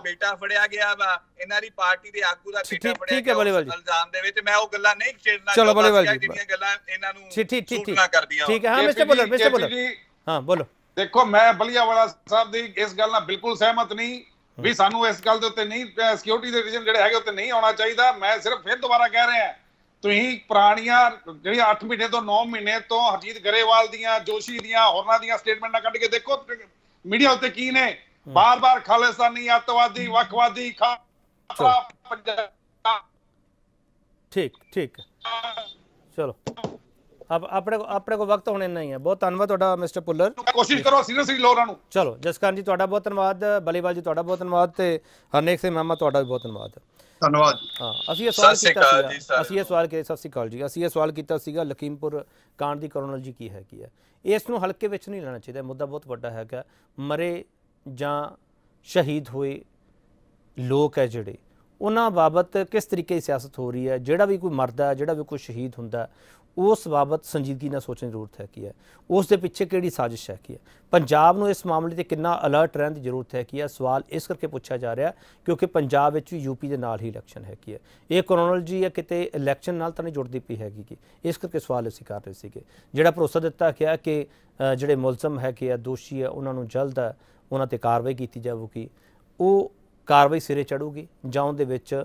ਬੇਟਾ ਫੜਿਆ ਗਿਆ ਵਾ, ਇਹਨਾਂ ਦੀ ਪਾਰਟੀ ਦੇ ਆਗੂ ਦਾ ਬੇਟਾ ਫੜਿਆ ਗਿਆ ਇਲਜ਼ਾਮ ਦੇ ਵਿੱਚ। ਮੈਂ ਉਹ ਗੱਲਾਂ ਨਹੀਂ ਛੇੜਨਾ ਚਾਹੁੰਦਾ ਜਿਹੜੀਆਂ ਗੱਲਾਂ ਇਹਨਾਂ ਨੂੰ ਸੂਟ ਨਾ ਕਰਦੀਆਂ। ਠੀਕ ਹੈ, ਹਾਂ ਮਿਸਟਰ ਭੁੱਲਰ ਹਾਂ ਬੋਲੋ। ਦੇਖੋ, ਮੈਂ ਬਲੀਆਵਾਲਾ ਸਾਹਿਬ ਦੀ ਇਸ ਗੱਲ ਨਾਲ ਬਿਲਕੁਲ ਸਹਿਮਤ ਨਹੀਂ ਵੀ ਸਾਨੂੰ ਇਸ ਗੱਲ ਦੇ ਉੱਤੇ ਨਹੀਂ, ਸਿਕਿਉਰਿਟੀ ਦੇ ਰੀਜਨ ਜਿਹੜੇ ਹੈਗੇ ਉੱਤੇ ਨਹੀਂ ਆਉਣਾ ਚਾਹੀਦਾ। ਮੈਂ ਸਿਰਫ ਫਿਰ ਦੁਬਾਰਾ ਕਹਿ ਰਿਹਾ, ਤੁਸੀਂ ਪੁਰਾਣੀਆਂ ਜਿਹੜੀਆਂ 8 ਮਹੀਨੇ ਤੋਂ 9 ਮਹੀਨੇ ਤੋਂ ਹਰਜੀਤ ਗਰੇਵਾਲ ਦੀਆਂ, ਜੋਸ਼ੀ ਦੀਆਂ, ਹੋਰਨਾਂ ਦੀਆਂ ਸਟੇਟਮੈਂਟਾਂ ਕੱਢ ਕੇ ਦੇਖੋ ਮੀਡੀਆ ਉੱਤੇ ਕੀ ਨੇ। ਬਾਰ-ਬਾਰ ਖਾਲਿਸਤਾਨੀ, ਅੱਤਵਾਦੀ, ਵੱਖਵਾਦੀ, ਠੀਕ ਚਲੋ ਆਪਣੇ ਕੋ ਵਕਤ ਹੁਣ ਇੰਨਾ ਹੀ ਹੈ। ਬਹੁਤ ਧੰਨਵਾਦ ਤੁਹਾਡਾ ਮਿਸਟਰ ਭੁੱਲਰ, ਕੋਸ਼ਿਸ਼ ਕਰੋ ਸੀਰੀਅਸਲੀ ਲਓ ਉਹਨਾਂ ਨੂੰ। ਚਲੋ ਜਸਕਰਨ ਜੀ ਤੁਹਾਡਾ ਬਹੁਤ ਧੰਨਵਾਦ, ਬਲੀਵਾਲ ਜੀ ਤੁਹਾਡਾ ਬਹੁਤ ਧੰਨਵਾਦ, ਤੇ ਹਰਨੇਕ ਸਿੰਘ ਮਹਿਮਾ ਤੁਹਾਡਾ ਵੀ ਬਹੁਤ ਧੰਨਵਾਦ। ਧੰਨਵਾਦ। ਹਾਂ, ਅਸੀਂ ਇਹ ਸਵਾਲ ਕੀਤਾ ਸੀ, ਸਤਿ ਸ਼੍ਰੀ ਅਕਾਲ ਜੀ, ਅਸੀਂ ਇਹ ਸਵਾਲ ਕੀਤਾ ਸੀਗਾ ਲਖੀਮਪੁਰ ਕਾਂਡ ਦੀ ਕ੍ਰੋਨੋਲੋਜੀ ਕੀ ਹੈਗੀ ਹੈ। ਇਸ ਨੂੰ ਹਲਕੇ ਵਿੱਚ ਨਹੀਂ ਲੈਣਾ ਚਾਹੀਦਾ, ਮੁੱਦਾ ਬਹੁਤ ਵੱਡਾ ਹੈਗਾ। ਮਰੇ ਜਾਂ ਸ਼ਹੀਦ ਹੋਏ ਲੋਕ ਹੈ ਜਿਹੜੇ, ਉਹਨਾਂ ਬਾਬਤ ਕਿਸ ਤਰੀਕੇ ਦੀ ਸਿਆਸਤ ਹੋ ਰਹੀ ਹੈ, ਜਿਹੜਾ ਵੀ ਕੋਈ ਮਰਦਾ, ਜਿਹੜਾ ਵੀ ਕੋਈ ਸ਼ਹੀਦ ਹੁੰਦਾ, ਉਸ ਬਾਬਤ ਸੰਜੀਦਗੀ ਨਾਲ ਸੋਚਣ ਦੀ ਜ਼ਰੂਰਤ ਹੈ ਕੀ ਹੈ, ਉਸ ਦੇ ਪਿੱਛੇ ਕਿਹੜੀ ਸਾਜ਼ਿਸ਼ ਹੈ ਕੀ ਹੈ, ਪੰਜਾਬ ਨੂੰ ਇਸ ਮਾਮਲੇ 'ਤੇ ਕਿੰਨਾ ਅਲਰਟ ਰਹਿਣ ਦੀ ਜ਼ਰੂਰਤ ਹੈ ਕੀ ਹੈ। ਸਵਾਲ ਇਸ ਕਰਕੇ ਪੁੱਛਿਆ ਜਾ ਰਿਹਾ ਕਿਉਂਕਿ ਪੰਜਾਬ ਵਿੱਚ ਵੀ UP ਦੇ ਨਾਲ ਹੀ ਇਲੈਕਸ਼ਨ ਹੈ ਕੀ ਹੈ। ਇਹ ਕ੍ਰੋਨੋਲੋਜੀ ਹੈ ਕਿਤੇ ਇਲੈਕਸ਼ਨ ਨਾਲ ਤਾਂ ਨਹੀਂ ਜੁੜਦੀ ਪਈ ਹੈਗੀ ਕਿ, ਇਸ ਕਰਕੇ ਸਵਾਲ ਅਸੀਂ ਕਰ ਰਹੇ ਸੀਗੇ। ਜਿਹੜਾ ਭਰੋਸਾ ਦਿੱਤਾ ਗਿਆ ਕਿ ਜਿਹੜੇ ਮੁਲਜ਼ਮ ਹੈ ਕਿ ਦੋਸ਼ੀ ਹੈ ਉਹਨਾਂ ਨੂੰ ਜਲਦ ਉਹਨਾਂ 'ਤੇ ਕਾਰਵਾਈ ਕੀਤੀ ਜਾਵੇਗੀ, ਉਹ ਕਾਰਵਾਈ ਸਿਰੇ ਚੜੂਗੀ ਜਾਂ ਉਹਦੇ ਵਿੱਚ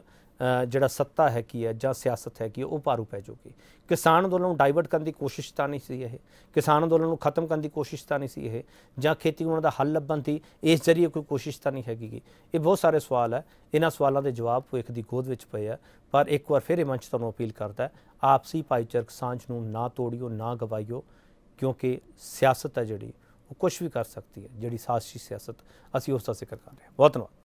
ਜਿਹੜਾ ਸੱਤਾ ਹੈ ਕੀ ਹੈ ਜਾਂ ਸਿਆਸਤ ਹੈ ਕੀ ਉਹ ਭਾਰੂ ਪੈ ਜਾਊਗੀ। ਕਿਸਾਨ ਅੰਦੋਲਨ ਨੂੰ ਡਾਈਵਰਟ ਕਰਨ ਦੀ ਕੋਸ਼ਿਸ਼ ਤਾਂ ਨਹੀਂ ਸੀ ਇਹ, ਕਿਸਾਨ ਅੰਦੋਲਨ ਨੂੰ ਖਤਮ ਕਰਨ ਦੀ ਕੋਸ਼ਿਸ਼ ਤਾਂ ਨਹੀਂ ਸੀ ਇਹ, ਜਾਂ ਖੇਤੀ ਉਹਨਾਂ ਦਾ ਹੱਲ ਲੱਭਣ ਦੀ ਇਸ ਜ਼ਰੀਏ ਕੋਈ ਕੋਸ਼ਿਸ਼ ਤਾਂ ਨਹੀਂ ਹੈਗੀ। ਇਹ ਬਹੁਤ ਸਾਰੇ ਸਵਾਲ ਹੈ, ਇਹਨਾਂ ਸਵਾਲਾਂ ਦੇ ਜਵਾਬ ਭਵਿੱਖ ਦੀ ਗੋਦ ਵਿੱਚ ਪਏ ਆ। ਪਰ ਇੱਕ ਵਾਰ ਫਿਰ ਇਹ ਮੰਚ ਤੁਹਾਨੂੰ ਅਪੀਲ ਕਰਦਾ, ਆਪਸੀ ਭਾਈਚਾਰਕ ਸਾਂਝ ਨੂੰ ਨਾ ਤੋੜਿਓ, ਨਾ ਗਵਾਈਓ, ਕਿਉਂਕਿ ਸਿਆਸਤ ਹੈ ਜਿਹੜੀ ਉਹ ਕੁਛ ਵੀ ਕਰ ਸਕਦੀ ਹੈ। ਜਿਹੜੀ ਸਾਜ਼ਿਸ਼ੀ ਸਿਆਸਤ ਅਸੀਂ ਉਸ ਦਾ ਜ਼ਿਕਰ ਕਰ ਰਹੇ ਹਾਂ। ਬਹੁਤ ਧੰਨਵਾਦ।